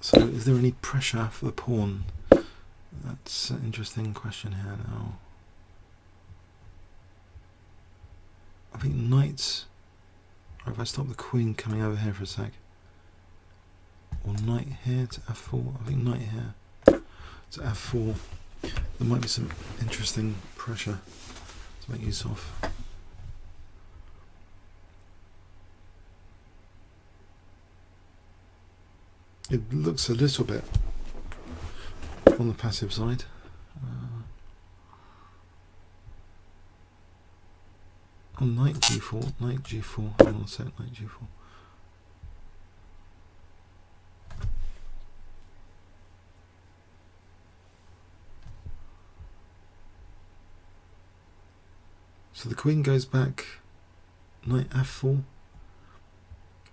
So is there any pressure for the pawn that It's an interesting question here now. I think knight, or if I stop the queen coming over here for a sec, or knight here to f4, I think knight here to f4, there might be some interesting pressure to make use of. It looks a little bit on the passive side. On knight g4, knight g4, hold on a sec, knight g4. So the queen goes back, knight f4.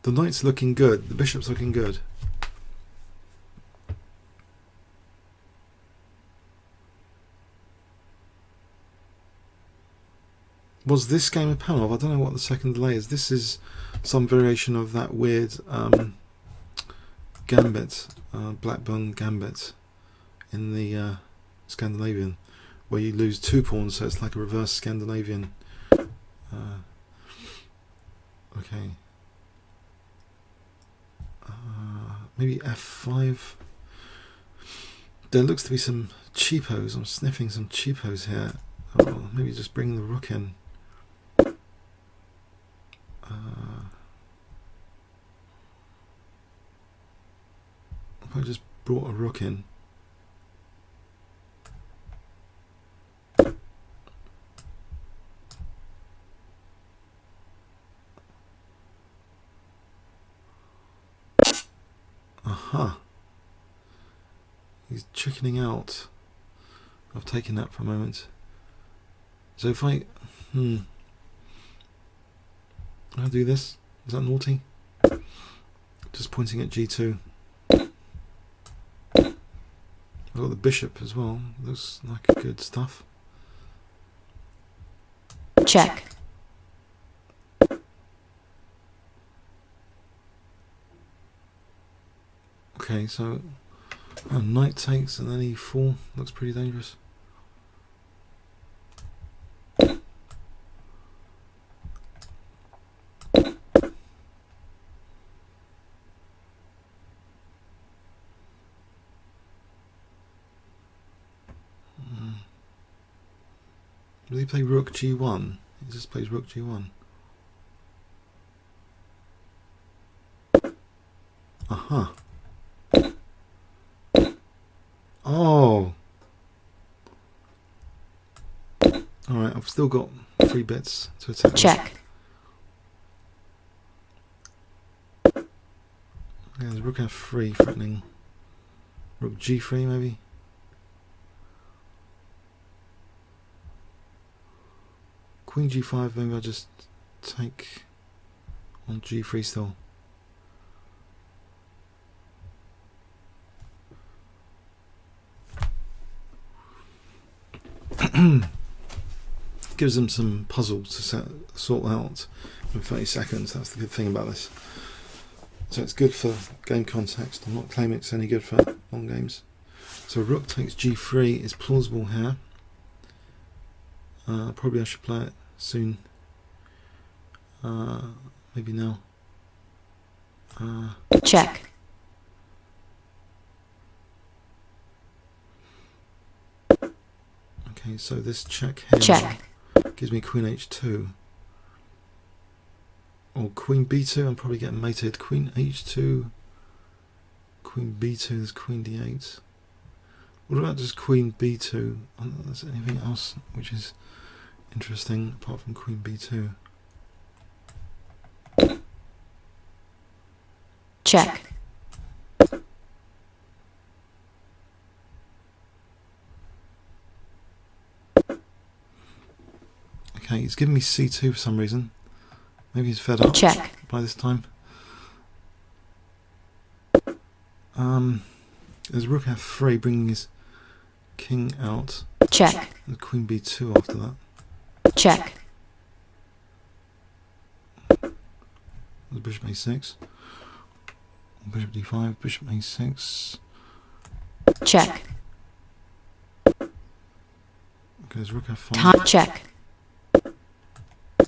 The knight's looking good, the bishop's looking good. Was this game a panel? I don't know what the second delay is. This is some variation of that weird Gambit, Blackburn Gambit in the Scandinavian, where you lose 2 pawns, so it's like a reverse Scandinavian. Okay. Maybe f5. There looks to be some cheapos. I'm sniffing some cheapos here. Oh, maybe just bring the rook in. If I just brought a rook in. Aha. He's chickening out. I've taken that for a moment. So if I I'll do this. Is that naughty? Just pointing at g2. I've got the bishop as well. Looks like good stuff. Check. Okay, so knight takes and then e4. Looks pretty dangerous. Does he play rook g1? He just plays rook g1. Aha. Oh. Alright, I've still got 3 bits to attack. Check. Yeah, there's rook f3 threatening rook g3 maybe. Queen g5, maybe I'll just take on g3 still. Gives them some puzzles to sort out in 30 seconds. That's the good thing about this. So it's good for game context. I'm not claiming it's any good for long games. So rook takes g3 is plausible here. Probably I should play it soon. Maybe now. Check. Okay, so this check here Check. gives me queen h2. Or queen b2, I'm probably getting mated. Queen h2, queen b2, there's queen d8. What about just queen b2? I don't know if there's anything else which is interesting apart from queen b2. Check. Okay, he's giving me c2 for some reason. Maybe he's fed up Check. by this time. There's rook f3 bringing his king out. Check. There's queen b2 after that. Check. There's bishop a6. Bishop d5, bishop a6. Check. Goes rook f5. Top check.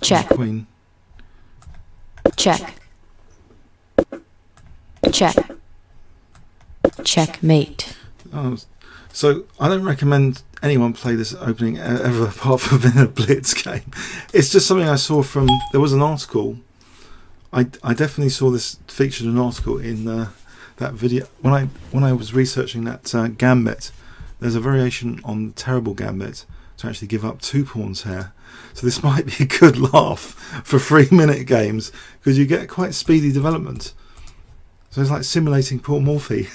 Check. Queen. Check. Check. Checkmate. Oh, so I don't recommend anyone play this opening ever apart from in a Blitz game. It's just something I saw from, there was an article. I definitely saw this featured in an article in that video when I was researching that Gambit. There's a variation on terrible Gambit to actually give up 2 pawns here. So this might be a good laugh for 3-minute games because you get quite speedy development. So it's like simulating pawn morphy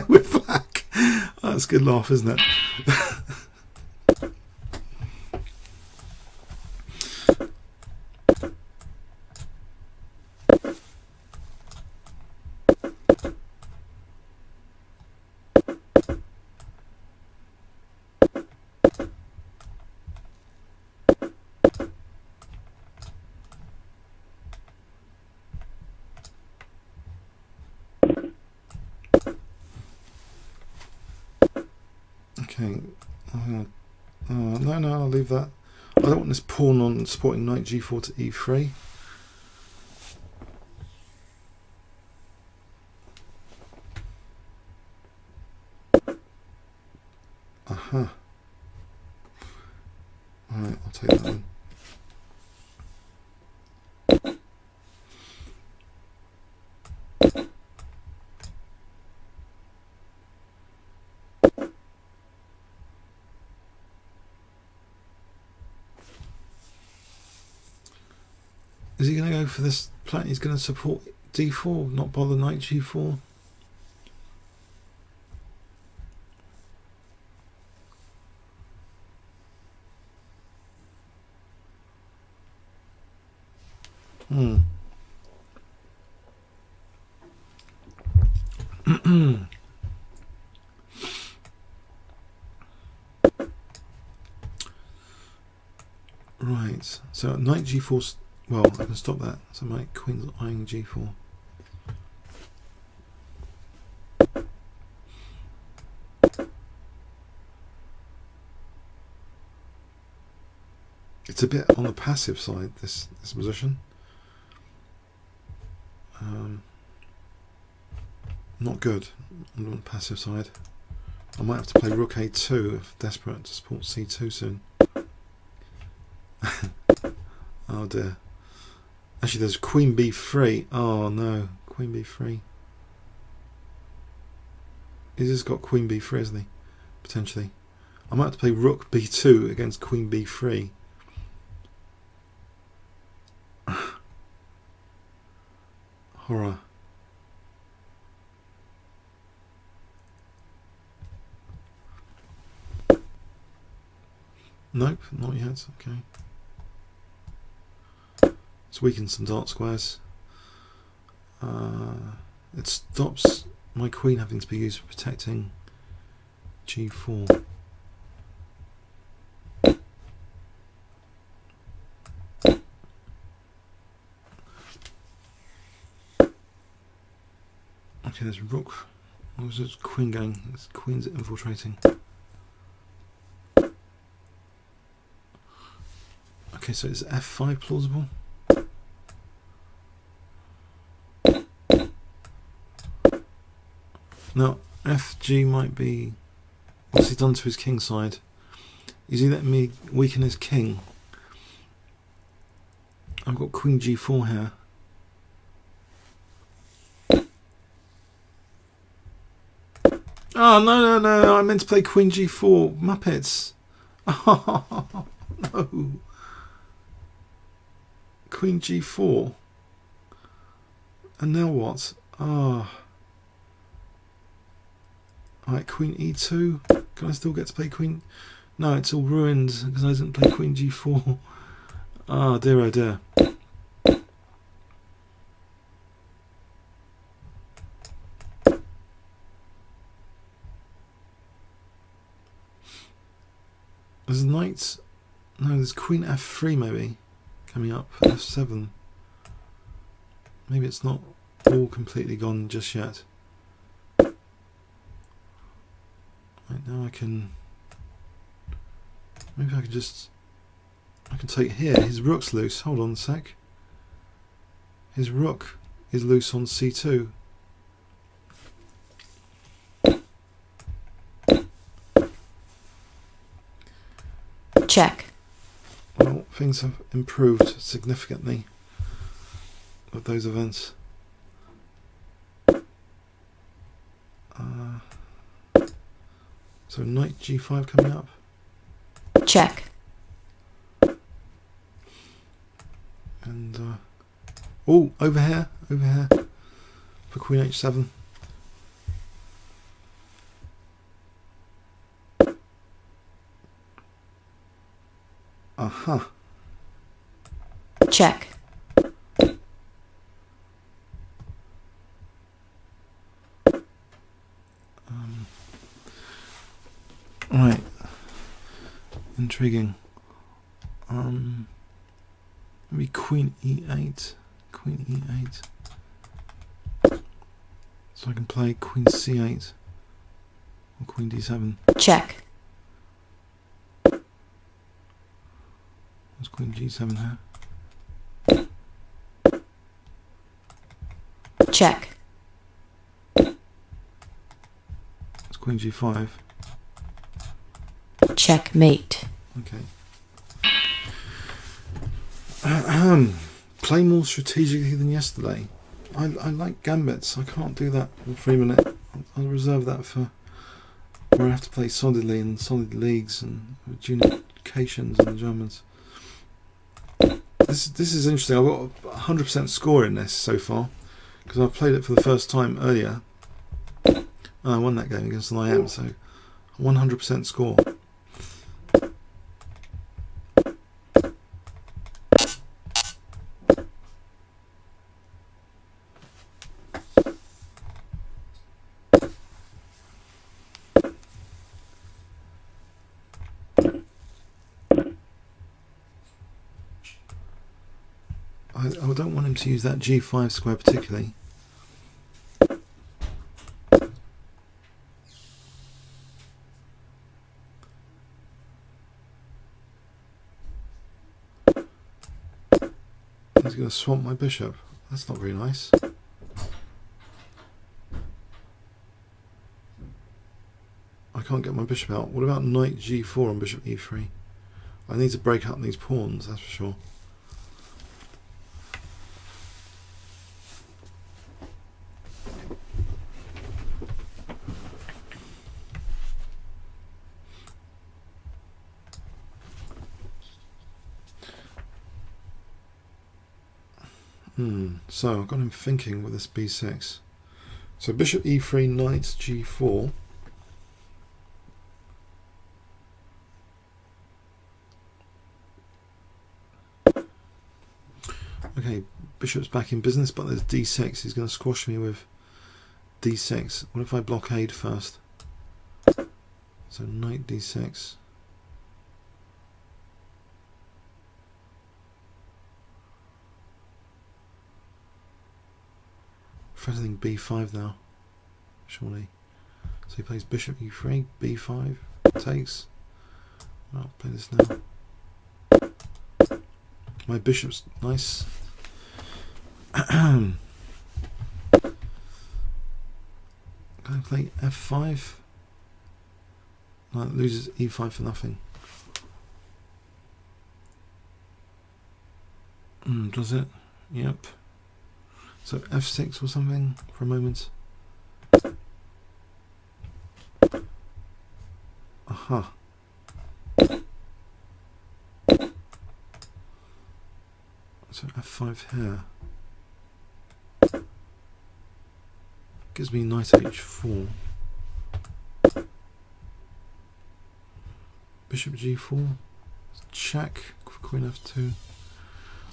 with black. Oh, that's a good laugh, isn't it? Okay, no, I'll leave that. I don't want this pawn on supporting knight g4 to e3. Aha. Alright, I'll take that one. Is he going to go for this plan? He's going to support d4, not bother knight g4. Right, so knight g4. Well, I can stop that. So my queen's eyeing g4. It's a bit on the passive side, this position. Not good on the passive side. I might have to play rook a2 if desperate to support c2 soon. Oh dear. Actually, there's queen b3. Oh no, queen b3. He's just got queen b3, hasn't he? Potentially. I might have to play rook b2 against queen b3. Horror. Nope, not yet. Okay. Let's weaken some dark squares. It stops my queen having to be used for protecting g4. Okay, there's rook. What was this queen going? This queen's infiltrating. Okay, so is f5 plausible? Now, FG might be... What's he done to his king side? Is he letting me weaken his king? I've got queen g4 here. Oh, no, I meant to play queen g4. Muppets. Oh, no. Queen g4. And now what? Ah. Alright, queen e2. Can I still get to play queen? No, it's all ruined because I didn't play queen g4. Ah, dear, oh dear. There's knight. No, there's queen f3 maybe coming up. f7. Maybe it's not all completely gone just yet. Right, now I can Maybe I can take here. His rook's loose. Hold on a sec. His rook is loose on c2. Check. Well, things have improved significantly with those events. So knight g5 coming up. Check. And oh, over here for queen h7. Aha. Check. Right. Intriguing. Maybe queen e8. Queen e8. So I can play queen c8 or queen d7. Check. There's queen g7 here. Check. It's queen g5. Checkmate. Okay. Play more strategically than yesterday. I like gambits. I can't do that in 3 minutes. I'll reserve that for where I have to play solidly in solid leagues and adjudications and the Germans. This is interesting. I've got a 100% score in this so far because I've played it for the first time earlier. And I won that game against an IM, so 100% score. I don't want him to use that g5 square particularly. He's going to swamp my bishop. That's not very nice. I can't get my bishop out. What about knight g4 and bishop e3? I need to break up these pawns, that's for sure. So I've got him thinking with this b6. So bishop e3, knight g4. Okay, bishop's back in business, but there's d6. He's going to squash me with d6. What if I blockade first? So knight d6. Threatening b5 now, surely. So he plays bishop e3, b5, takes. I'll play this now. My bishop's nice. Can I play f5? No, it loses e5 for nothing. Does it? Yep. So f6 or something for a moment. Aha. So f5 here. Gives me knight h4. Bishop g4. Check for queen f2.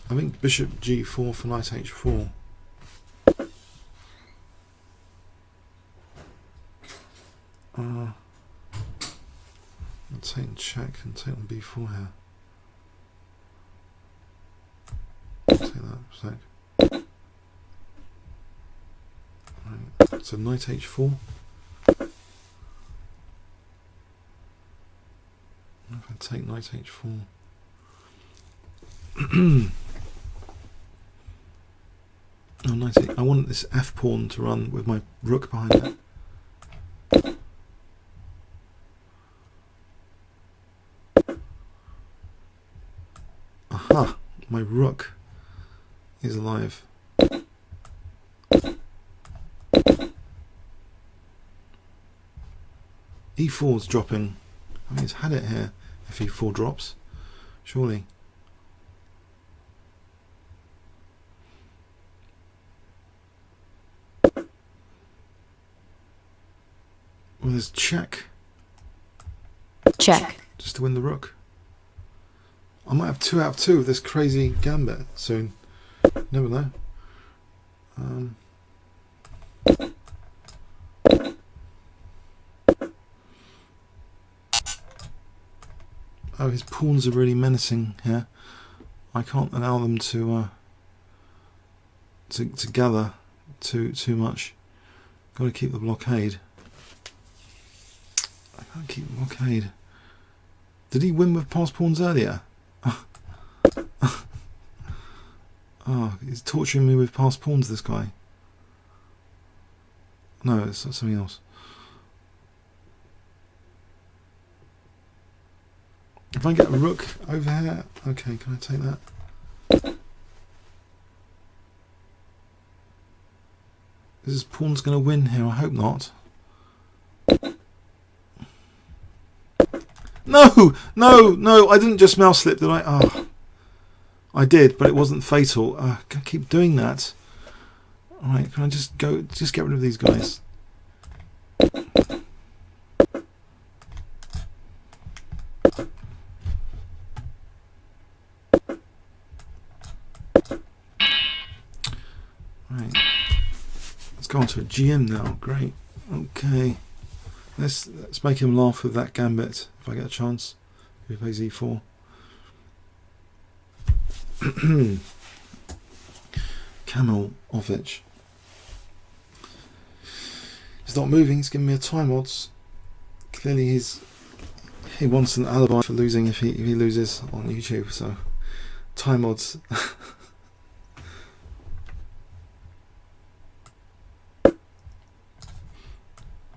I think bishop g4 for knight h4. I'll take and check and take on b4 here. I'll take that for a sec. Right. So knight h4. If I take knight h4. Oh, knight h. I want this f pawn to run with my rook behind it. Aha! My rook is alive. e4's dropping. I mean, it's had it here if e4 drops, surely. Well, there's check. Check. Just to win the rook. I might have 2 out of 2 of this crazy gambit soon. Never know. Oh, his pawns are really menacing here. I can't allow them to gather too much. Got to keep the blockade. I can't keep the blockade. Did he win with passed pawns earlier? Oh, he's torturing me with passed pawns, this guy. No, it's something else. If I get a rook over here, okay, can I take that? Is this pawn's going to win here? I hope not. No! No! No! I didn't just mouse slip, did I? Oh, I did, but it wasn't fatal. I keep doing that. Alright, can I just go, just get rid of these guys? Right. Let's go on to a GM now. Great. Okay. Let's make him laugh with that gambit if I get a chance. If he plays e4. Kamelovich. He's not moving, he's giving me a time odds. Clearly he wants an alibi for losing if he loses on YouTube, so time odds.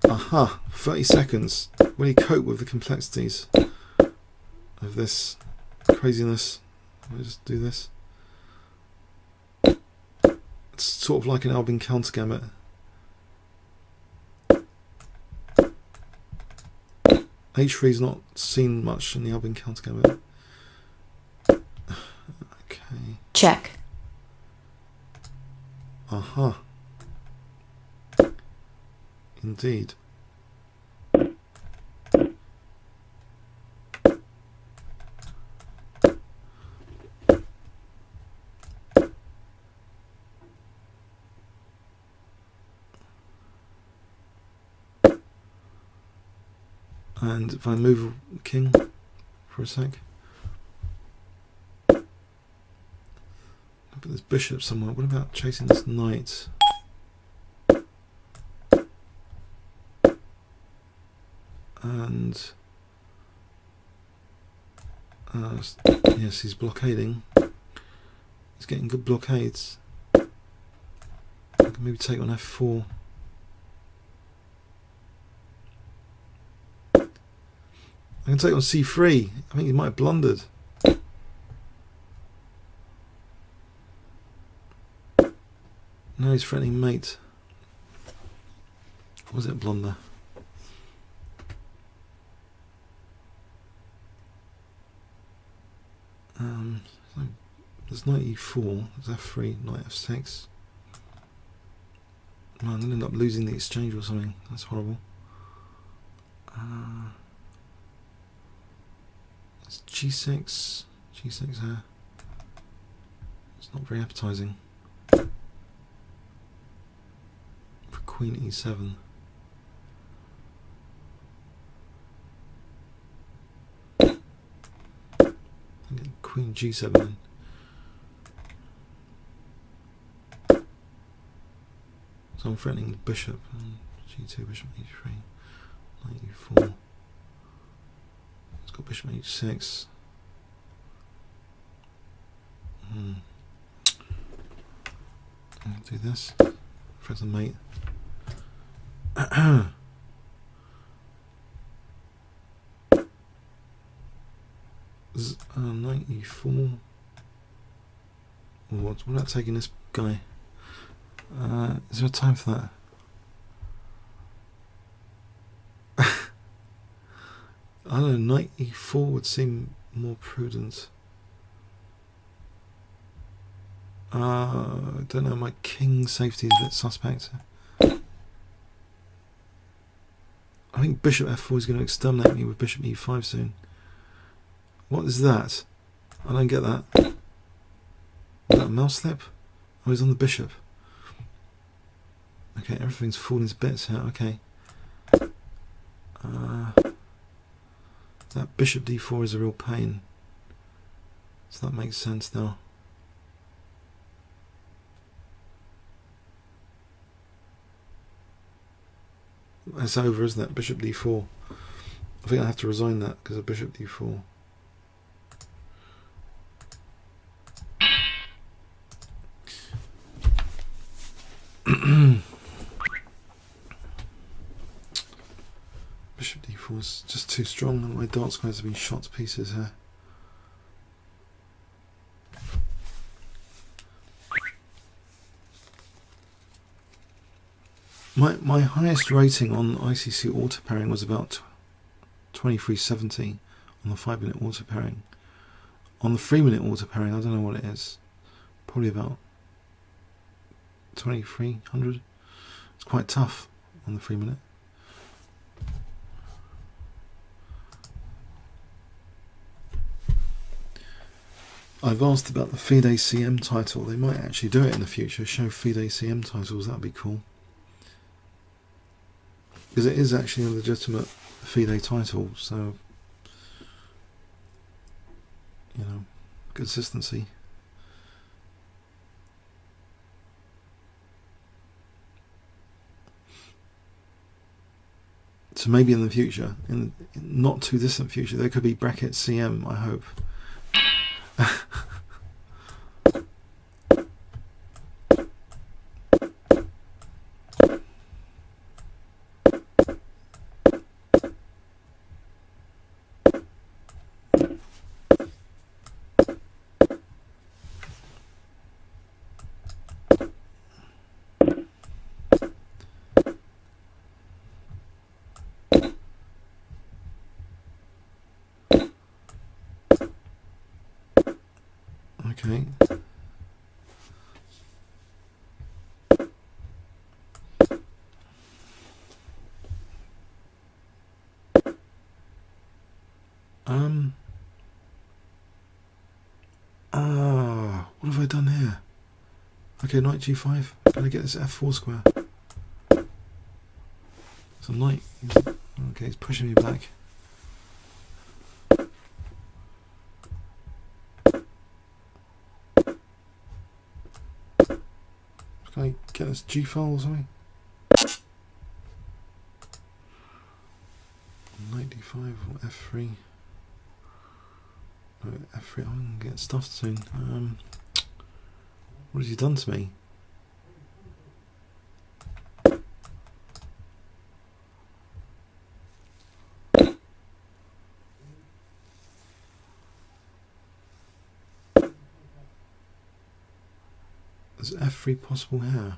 Aha, 30 seconds. Will he cope with the complexities of this craziness? I'll just do this. It's sort of like an Albin counter gambit. H3's not seen much in the Albin counter gambit. Okay. Check. Aha. Indeed. And if I move the king for a sec, I'll put this bishop somewhere. What about chasing this knight? And yes, he's blockading. He's getting good blockades. I can maybe take on f4. I can take on c3. I think he might have blundered. Now he's threatening mate. Or was it blunder? So there's knight e4, there's f3, knight f6. Man, I'm going to end up losing the exchange or something. That's horrible. It's g6, g6 here. It's not very appetizing. For queen e7. Queen g7 then. So I'm threatening the bishop and g2, bishop e3, knight e4. It's got bishop h6. I'll do this. Press and mate. Knight e4. What about taking this guy? Is there a time for that? I don't know, knight e4 would seem more prudent. I don't know, my king safety is a bit suspect. I think bishop f4 is going to exterminate me with bishop e5 soon. What is that? I don't get that. Is that a mouse slip? Oh, he's on the bishop. Okay, everything's falling to bits here. Okay. That bishop d4 is a real pain. So that makes sense now. It's over, isn't it? Bishop d4. I think I have to resign that because of bishop d4. Bishop d4 is just too strong, and my dark squares have been shot to pieces here. My highest rating on ICC autopairing was about 2370 on the 5-minute autopairing. On the 3-minute autopairing, I don't know what it is. Probably about 2300. It's quite tough on the 3-minute. I've asked about the FIDE CM title. They might actually do it in the future. Show FIDE CM titles. That'd be cool. Because it is actually a legitimate FIDE title. So, you know, consistency. So maybe in the future, in not too distant future, there could be bracket CM, I hope. Okay. What have I done here? Okay, knight g5. Can I get this f4 square? So knight. Okay, it's pushing me back. Can I get this g file or something? Knight d5 or f3. No, f3. I'm going to get stuffed soon. What has he done to me? Is f3 possible here?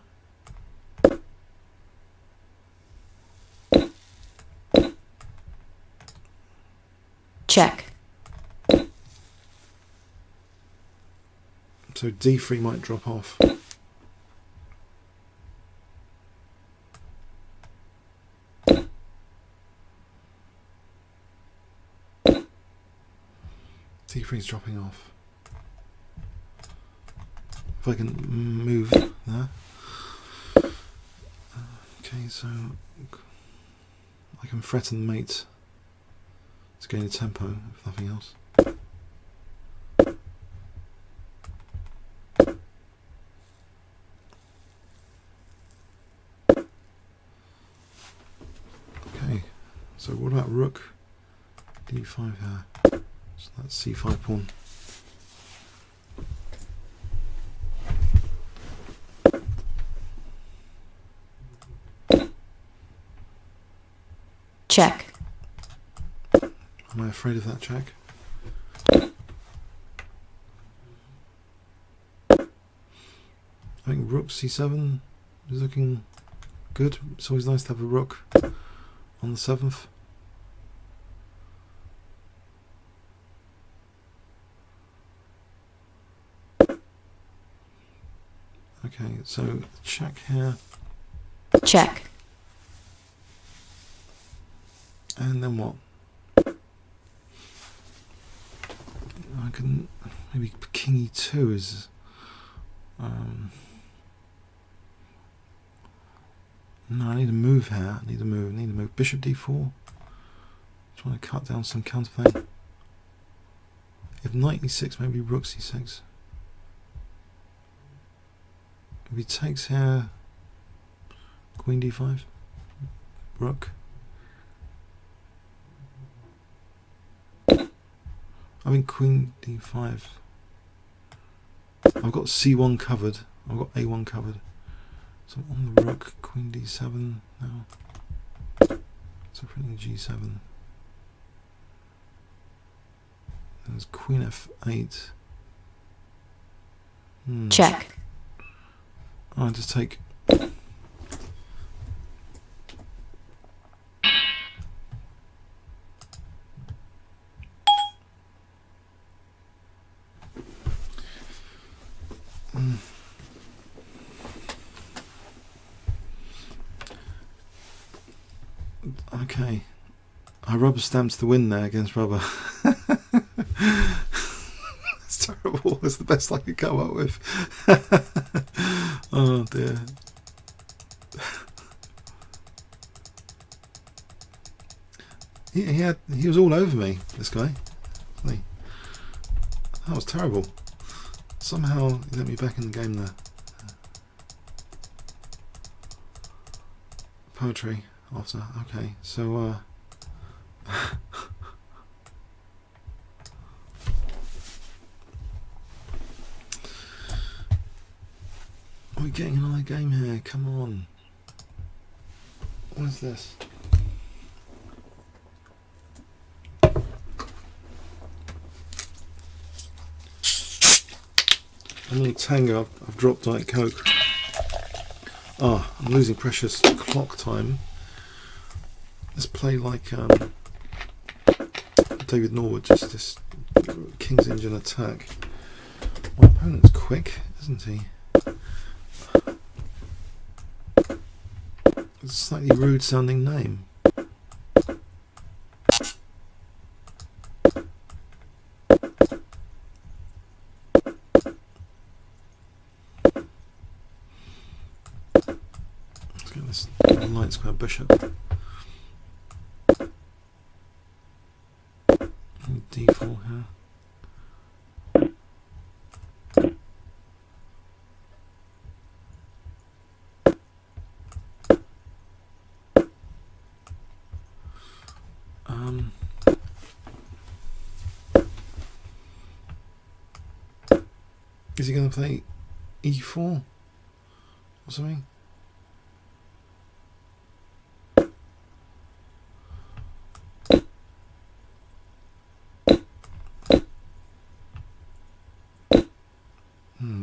Check. So d3 might drop off. d3 is dropping off. If I can move there. Okay, so I can threaten mate to gain a tempo, if nothing else. Okay, so what about rook d5 here. So that's c5 pawn. Check. Am I afraid of that check? I think rook c7 is looking good. It's always nice to have a rook on the 7th. Okay, so check here. Check. And then what? I can maybe king e2 is no, I need a move here. I need a move. Bishop d4. Trying to cut down some counterplay. If knight e6, maybe rook c6. If he takes here, queen d5, rook. I mean queen d5. I've got c1 covered. I've got a1 covered. So on the rook, queen d7 now. So putting g7. There's queen f8. Check. I'll just take. Okay, I rubber stamped the win there against rubber. It's terrible. It's the best I could come up with. Oh dear. He was all over me, this guy. That was terrible. Somehow he let me back in the game there. Poetry after. Okay, so we're getting another game here. Come on. What is this? I'm on Tango. I've dropped Diet Coke. Ah, I'm losing precious clock time. Let's play like David Norwood, just this King's Engine attack. My opponent's quick, isn't he? It's a slightly rude sounding name. Let's get this light square bishop. D4 here. Is he going to play E4 or something?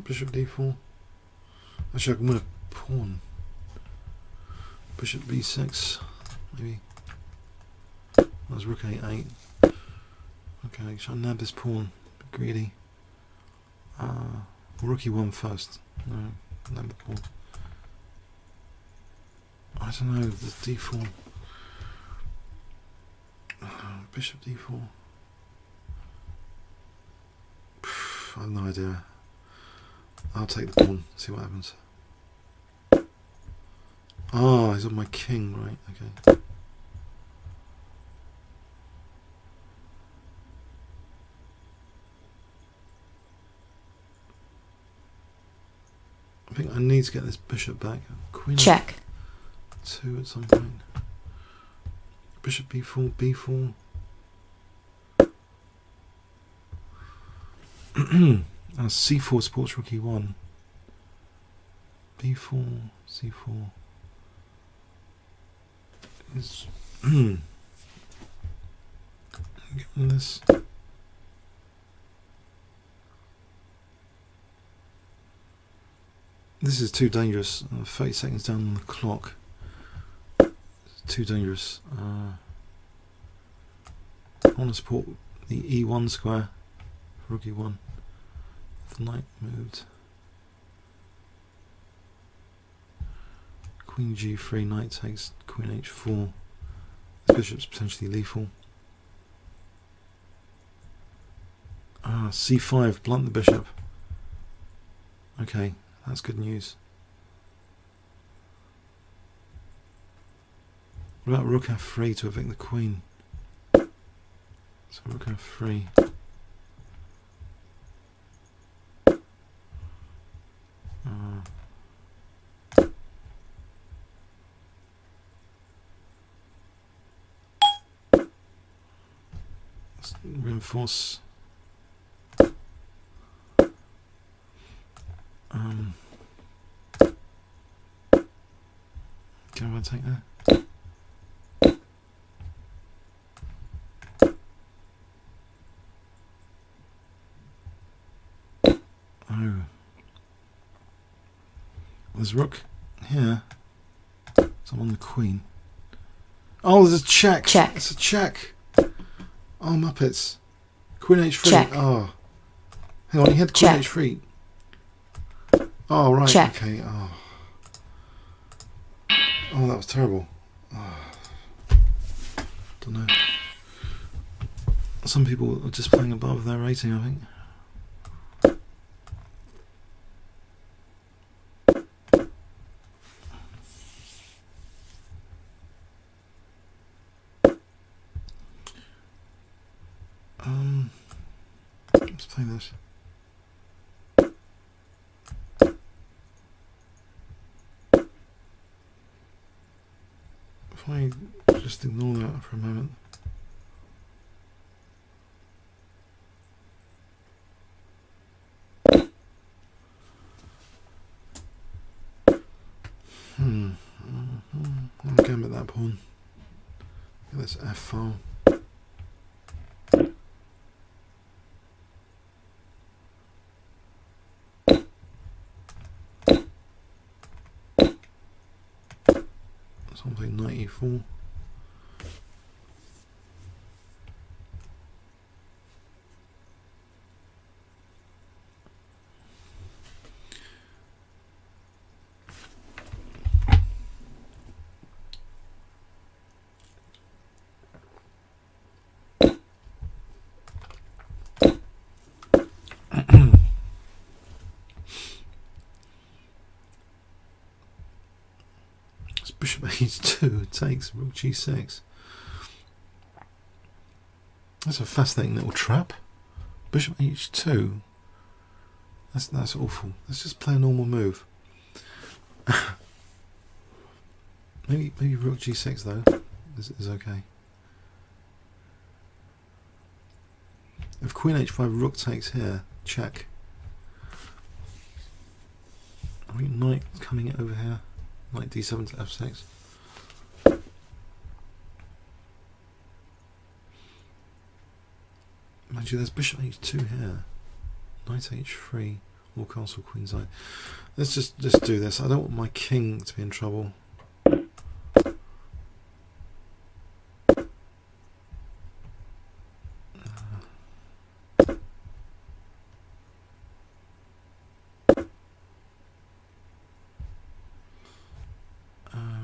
Bishop d4. Actually, I can win a pawn. Bishop b6, maybe. That's rook a8. Okay, should I nab this pawn? Greedy. Rook e1 first. No, nab the pawn. I don't know, the d4. Bishop d4. I have no idea. I'll take the pawn, see what happens. Ah, he's on my king, right, okay. I think I need to get this bishop back. Queen Check. 2 at some point. Bishop b4, b4. C4 supports rook e1. B4, C4 is given this. This is too dangerous. 30 seconds down on the clock. It's too dangerous. I want to support the e1 square. Rook e1. The knight moved. Queen g3, knight takes, queen h4. This bishop's potentially lethal. C5, blunt the bishop. Okay, that's good news. What about rook f3 to evict the queen? So rook f3. Let's reinforce. Can I take that? Oh. There's rook here. So I'm on the queen. Oh, there's a check. Check. It's a check. Oh, Muppets. Queen h3. Check. Oh. Hang on, he had queen Check. h3. Oh, right. Check. Okay. Oh. Oh, that was terrible. Oh. Don't know. Some people are just playing above their rating, I think. Let's play this. If I just ignore that for a moment. I'm gambit that pawn. Get this F file. Something 94. Bishop h2 takes rook g6. That's a fascinating little trap. Bishop h2. That's awful. Let's just play a normal move. maybe rook g6 though is okay. If queen h5, rook takes here, check. I think knight coming over here. Knight d7 to f6. Mind you, there's bishop h2 here. Knight h3 or castle queenside. Let's just do this. I don't want my king to be in trouble.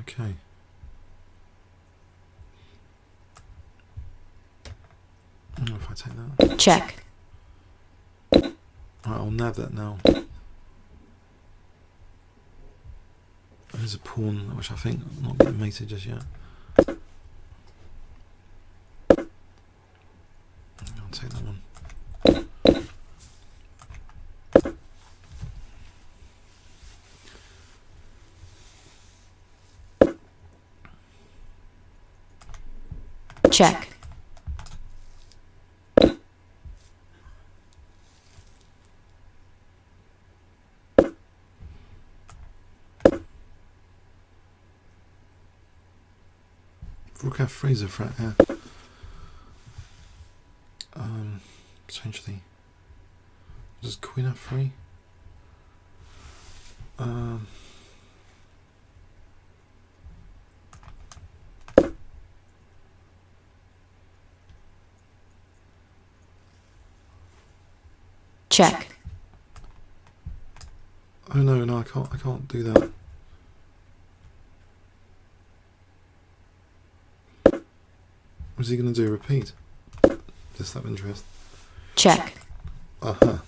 Okay. Oh, if I take that. Check. Alright, I'll nab that now. There's a pawn which I think I'm not getting mated just yet. I'll take that one. Check. Rook F3 is a threat here. Potentially. Does Queen F3? Check. Oh no, I can't do that. What's he going to do? Repeat? Just out of interest. Check. Aha.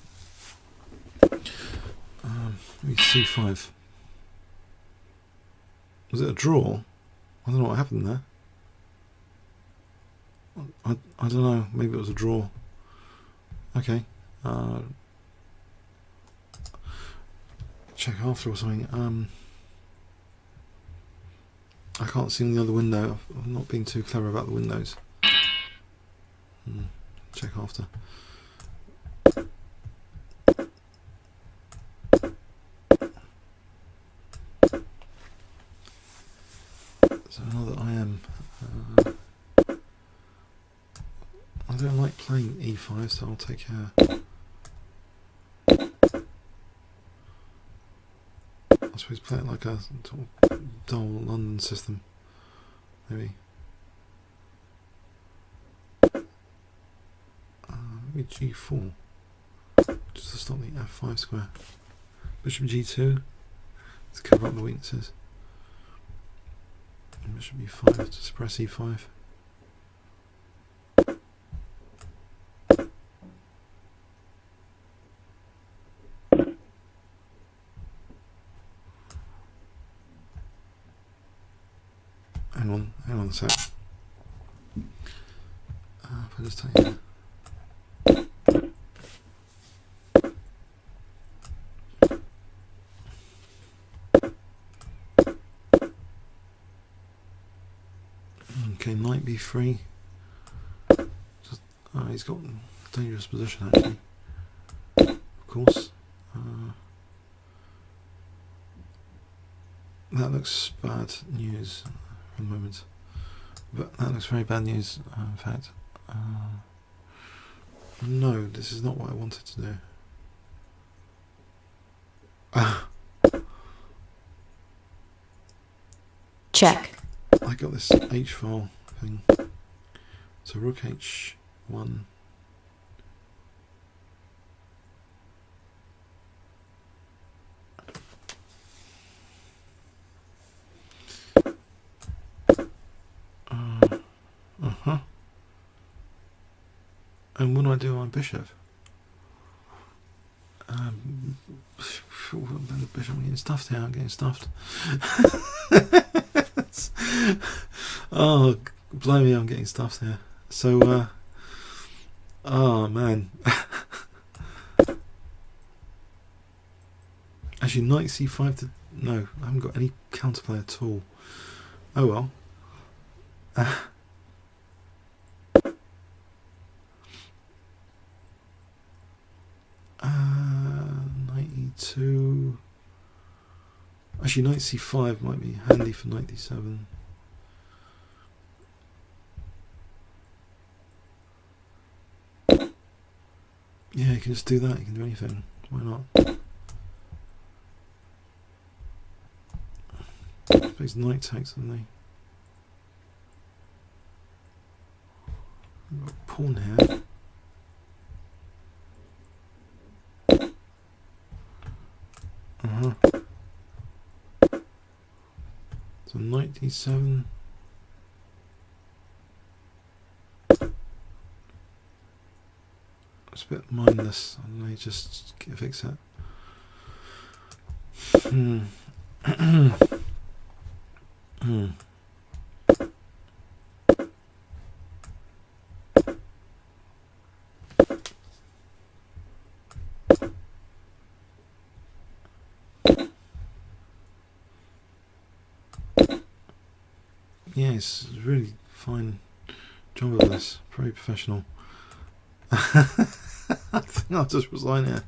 Maybe C5. Was it a draw? I don't know what happened there. I don't know. Maybe it was a draw. Okay. Check after or something. I can't see in the other window. I've not been too clever about the windows. Check after. So another IM. I don't like playing E5, so I'll take care. I suppose play it like a dull London system, maybe. Maybe G4, just to stop the F5 square. Bishop G2 to cover up the weaknesses. And Bishop E5 to suppress E5. Hang on a sec. If I just take that. Okay, knight B3. Just, he's got a dangerous position actually. Of course. That looks bad news for the moment. But that looks very bad news, in fact. No, this is not what I wanted to do. Check. I got this H file thing. So Rook H1. And what do I do on my bishop? The bishop, I'm getting stuffed here. I'm getting stuffed. Oh, blimey, I'm getting stuffed here. So, oh man. Actually, knight C5 to... No, I haven't got any counterplay at all. Oh well. Knight E2. Actually, knight C5 might be handy for knight D7. Yeah, you can just do that. You can do anything. Why not? I suppose knight takes, haven't they? I've got a pawn here. So knight D7. It's a bit mindless. I don't know, just fix it. Yeah, it's a really fine job of this. Very professional. I think I'll just resign here.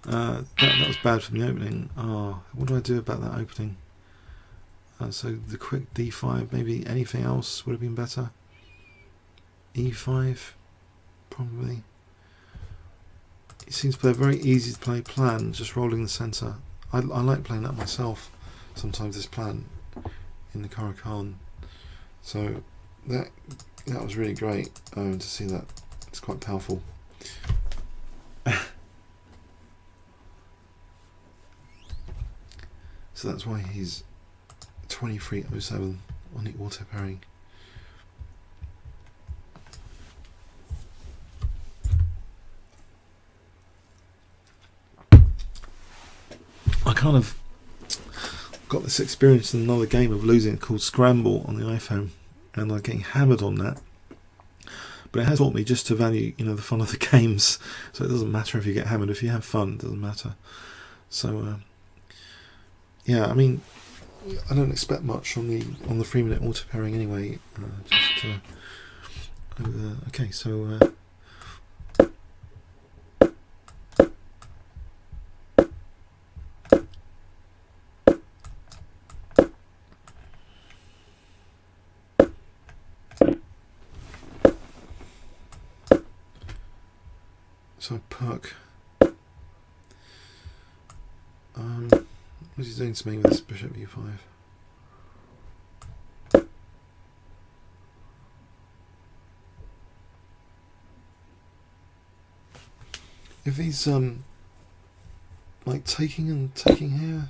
That was bad from the opening. Oh, what do I do about that opening? So the quick d5, maybe anything else would have been better. e5, probably. It seems to play a very easy to play plan, just rolling the centre. I like playing that myself, sometimes this plan in the Caracan. So that was really great to see that. It's quite powerful. So that's why he's 23.07 on the auto pairing. I kind of got this experience in another game of losing called Scramble on the iPhone, and I'm getting hammered on that. But it has taught me just to value, the fun of the games. So it doesn't matter if you get hammered. If you have fun, it doesn't matter. So yeah, I mean, I don't expect much on the 3-minute auto pairing anyway. Okay, so. So perk. What's he doing to me with this bishop e5? If he's like taking and taking here,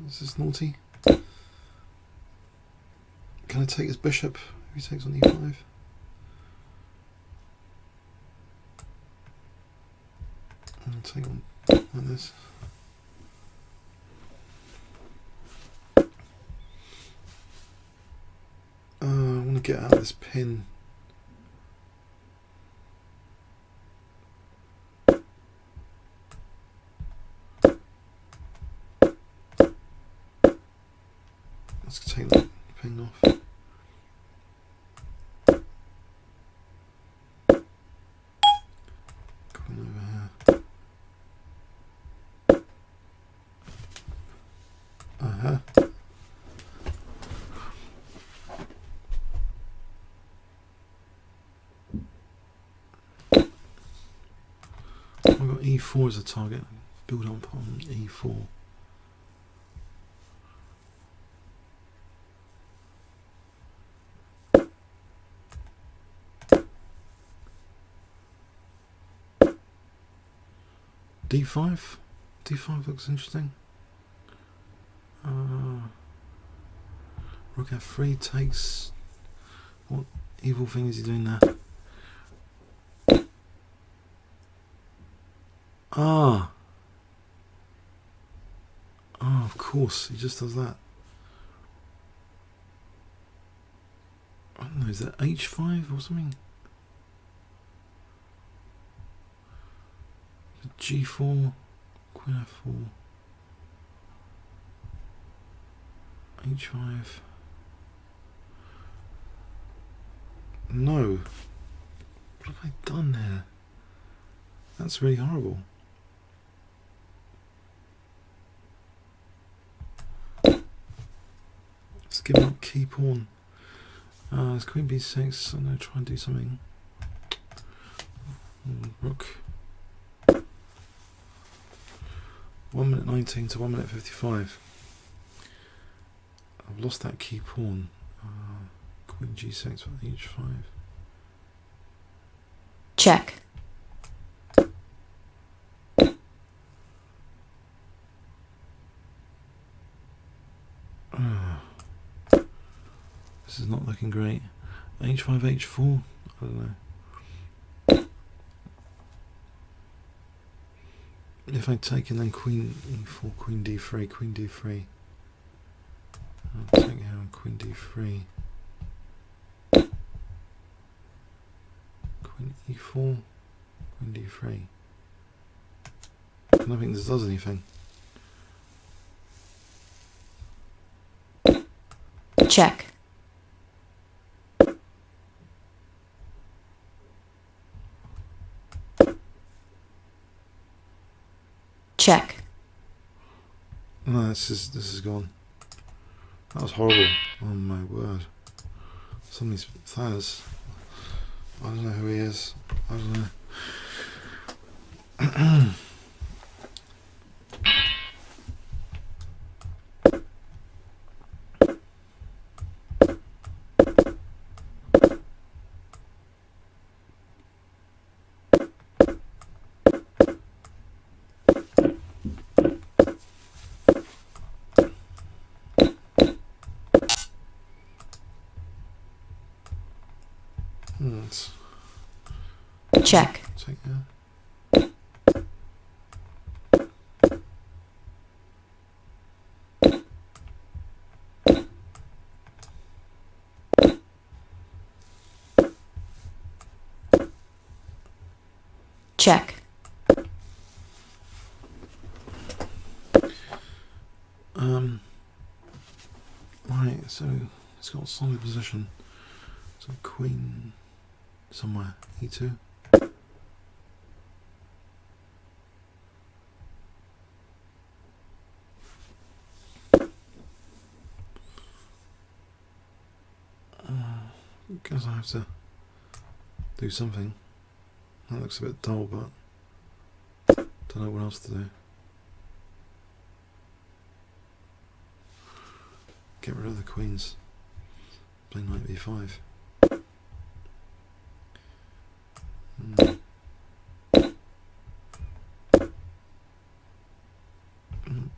is this naughty? Can I take his bishop if he takes on e5? I'll take on like this. I want to get out of this pin. Let's take that pin off. Going over here. I've got e4 as a target. Build up on e4. d5. d5 looks interesting. Rook f3 takes. What evil thing is he doing there? Ah, of course, he just does that. I don't know, is that h5 or something? g4, queen f4, h5. No. What have I done here? That's really horrible. Let's give up key pawn. It's queen b6. I'm going to try and do something. Rook. 1 minute 19 to 1 minute 55. I've lost that key pawn. Queen g6 for h5. Check. This is not looking great. h5, h4. I don't know. If I take and then queen e4, queen d3, queen d3. I'll take here on queen d3. Queen e4, queen d3. I don't think this does anything. Check. Check. No, this is gone. That was horrible. Oh my word. Somebody's Thaz. I don't know who he is. I don't know. Check. Take that. Check. Right, so it's got a solid position. So queen somewhere, e2. Guess I have to do something. That looks a bit dull, but don't know what else to do. Get rid of the queens. Play knight b5.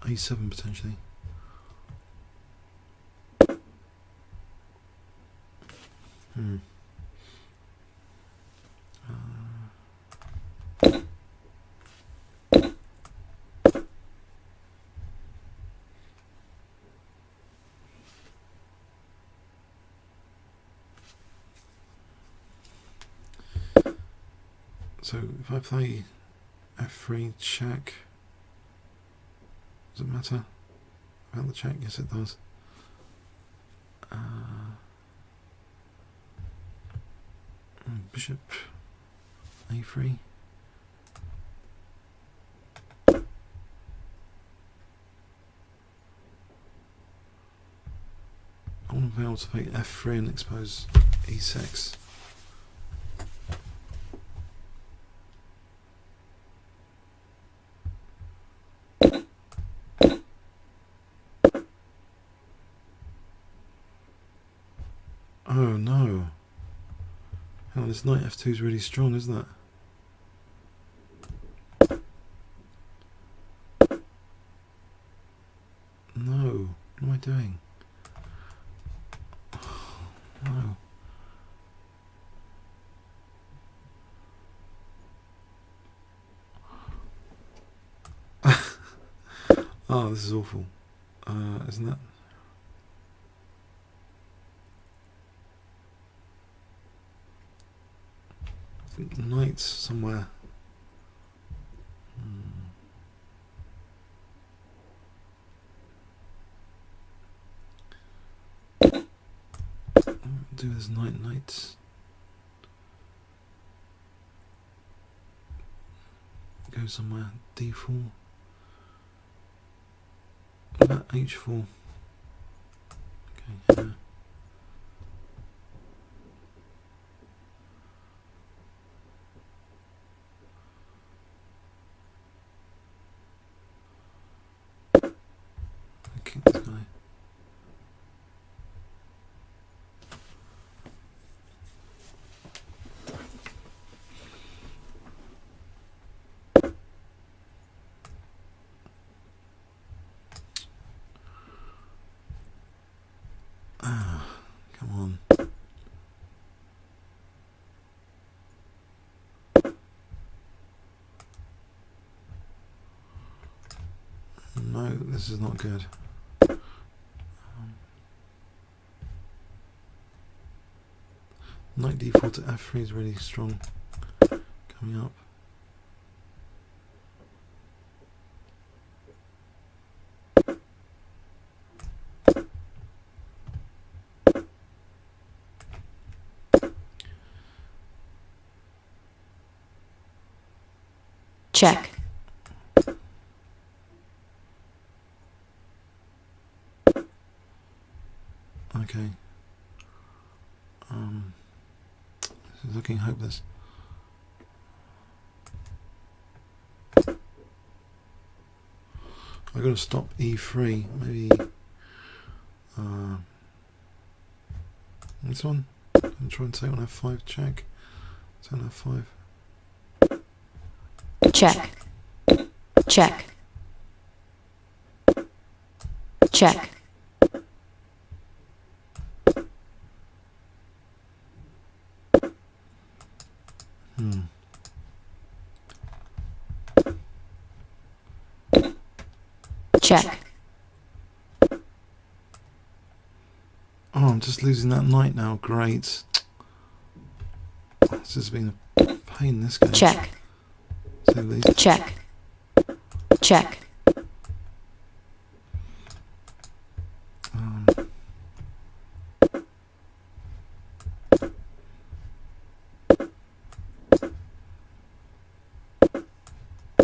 A7 potentially. So if I play f3 check, does it matter about the check? Yes, it does. Bishop a3. I want to be able to play f3 and expose e6. Oh no. Hang on, this knight f2 is really strong, isn't it? No. What am I doing? No. Oh, this is awful. Isn't it? I think the knight's somewhere. Do this knight. Go somewhere. d4. What about h4? Okay, yeah. Kick this guy. Come on. No, this is not good. Knight d4 to f3 is really strong. Coming up. Check. Okay. This is looking hopeless. I've got to stop e3. Maybe this one. I'm trying to take on f5 check. Take on f5. Check. Check. Check. Check. Oh, I'm just losing that knight now. Great. This has been a pain, this game. Check. Say the least. Check. Check.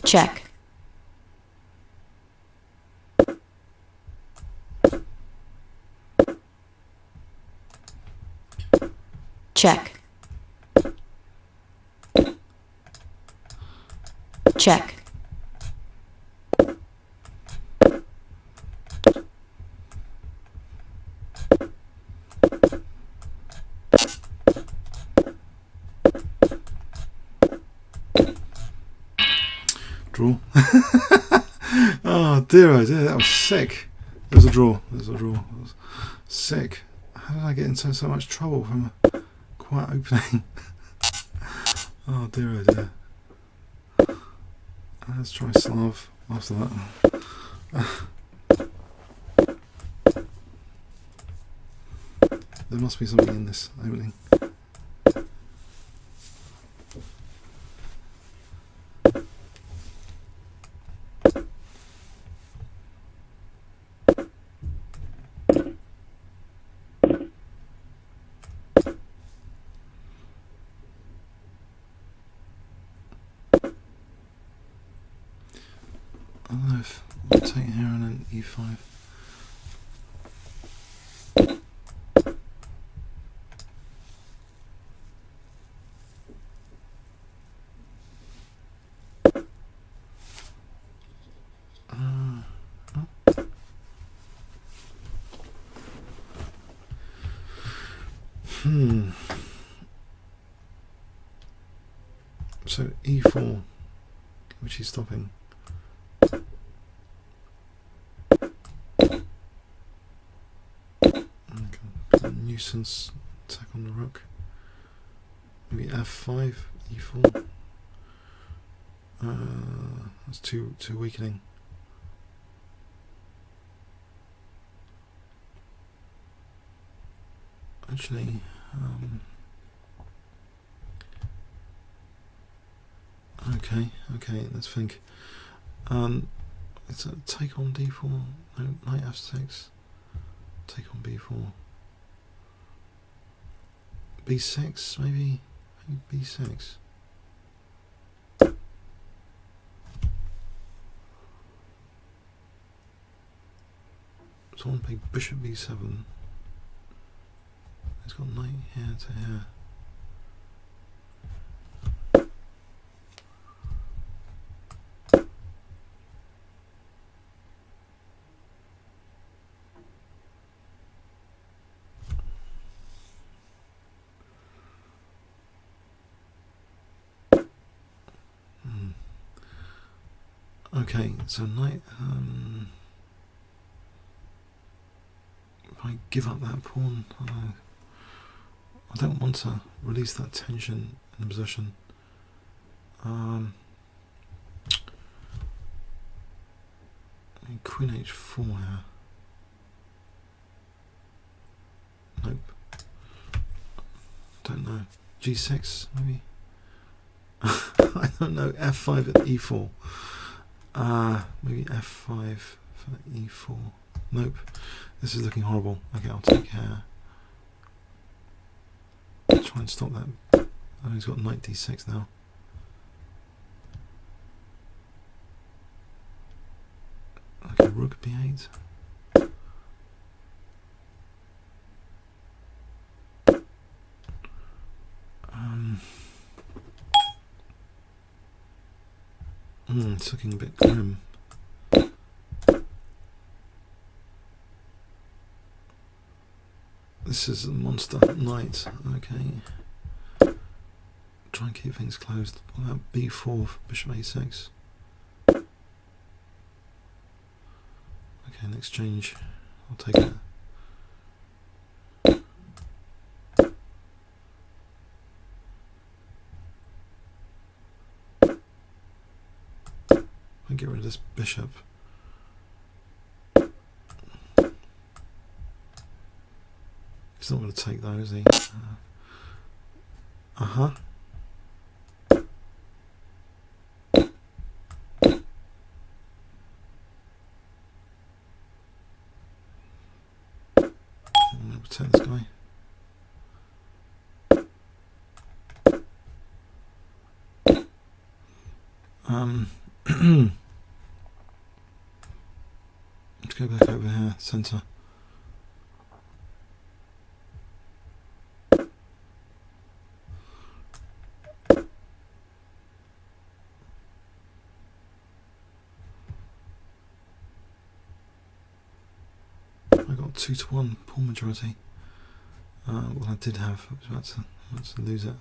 Check. Check. Check. Draw. Oh dear, oh dear, that was sick. There's a draw. There's a draw. That was sick. How did I get into so much trouble from a quiet opening? Oh dear, oh dear. Let's try Slav after that. There must be something in this opening. I don't know if I'll take here and then e5. So e4, which he's stopping. Nuisance attack on the rook. Maybe f5, e4. That's too weakening. Actually, okay, let's think. It's a take on d4, no, knight f6, take on b4, b6, maybe b6. So I want to play bishop b7. It's got knight here to here. Okay, so knight. If I give up that pawn, I don't want to release that tension in the position. Queen h4 here. Nope. Don't know. g6 maybe. I don't know. f5 at e4. Maybe f5 for e4. Nope. This is looking horrible. Okay, I'll take here. Try and stop that. Oh, he's got knight d6 now. Okay, rook b8. It's looking a bit grim. This is a monster knight. Okay. Try and keep things closed. What about b4 for bishop a6? Okay, an exchange. I'll take it. I'll get rid of this bishop. He's not going to take those, is he? Uh-huh. I'm going to protect this guy. Let's go back over here, centre. I got 2-1 pawn majority. Well, I did have. I was about to lose it.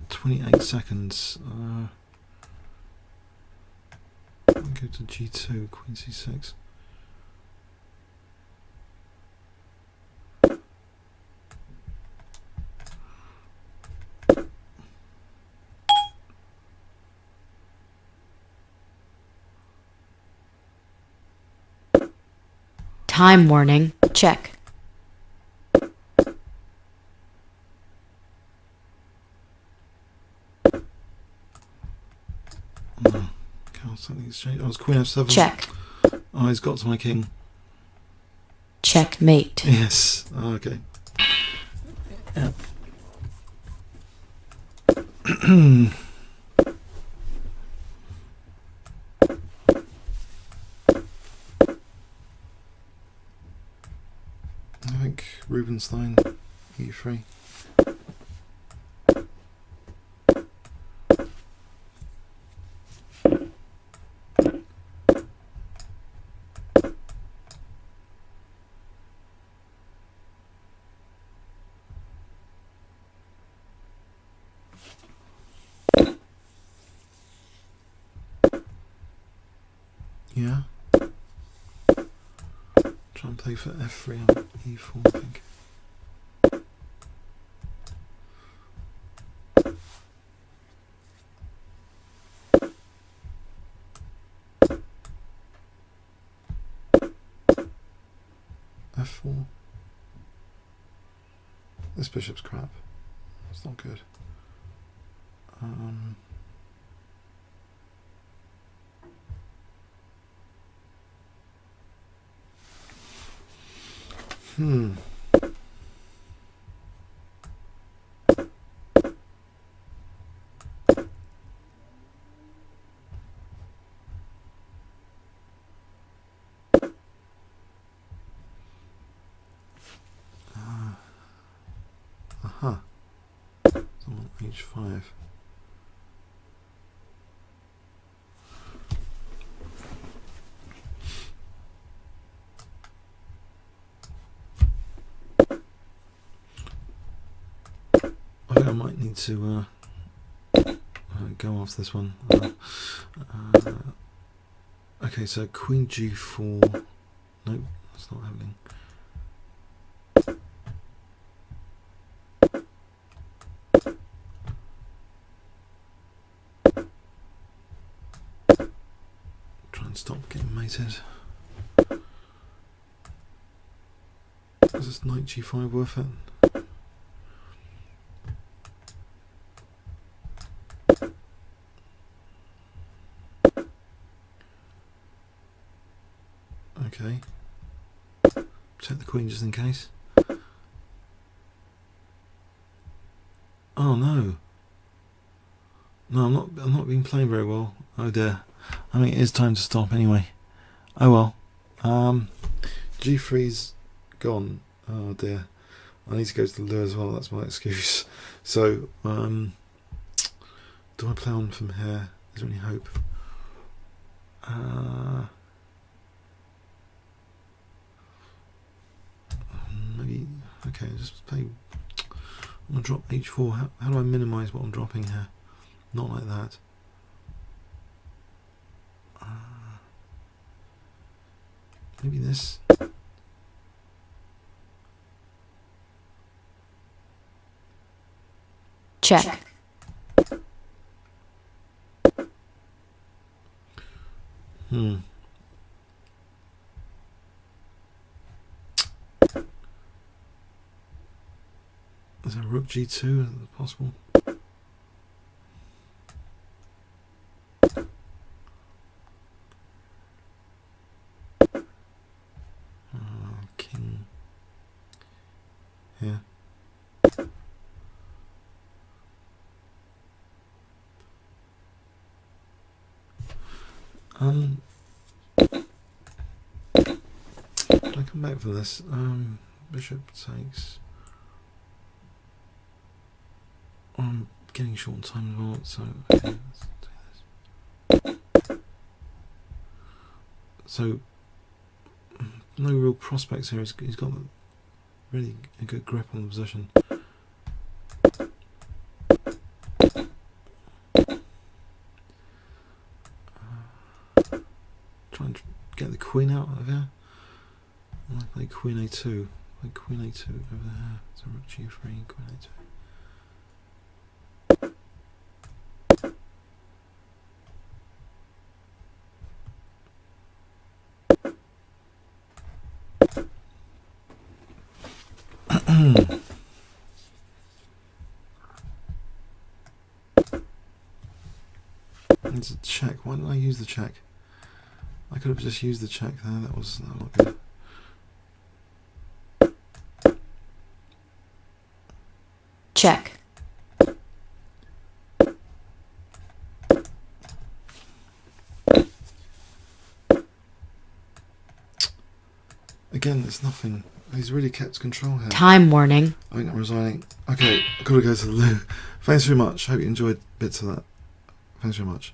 28 seconds. Go to g2, queen c6. Time warning. Check. Something exchange. Oh, it's queen f7. Check. Oh, he's got to my king. Checkmate. Yes. Oh, okay. Yeah. I think Rubinstein e3. Yeah. Try and play for f3 on e4, I think. f4. This bishop's crap. It's not good. Aha. Someone h5. I think I might need to go off this one. Okay, so queen g4. Nope, that's not happening. Try and stop getting mated. Is this knight g5 worth it? Okay. Protect the queen just in case. Oh no. No, I'm not being playing very well. Oh dear. I mean, it is time to stop anyway. Oh well. G3's gone. Oh dear. I need to go to the loo as well, that's my excuse. So, do I play on from here? Is there any hope? Maybe, okay, just play. I'm going to drop h4. How do I minimise what I'm dropping here? Not like that. Maybe this. Check. Is that Rook G2? Is that possible? King. Yeah. Can I come back for this? Bishop takes. I'm getting short on time as well, so okay, let's do this. So no real prospects here. He's got really a good grip on the position. Try and get the queen out of here. I play queen a2. Play queen a2 over there. So rook g3, queen a2. It's a check. Why didn't I use the check? I could have just used the check there. That was not good. Check. Again, there's nothing. He's really kept control here. Time warning. I think I'm resigning. Okay, I've got to go to the loo. Thanks very much. Hope you enjoyed bits of that. Thanks very much.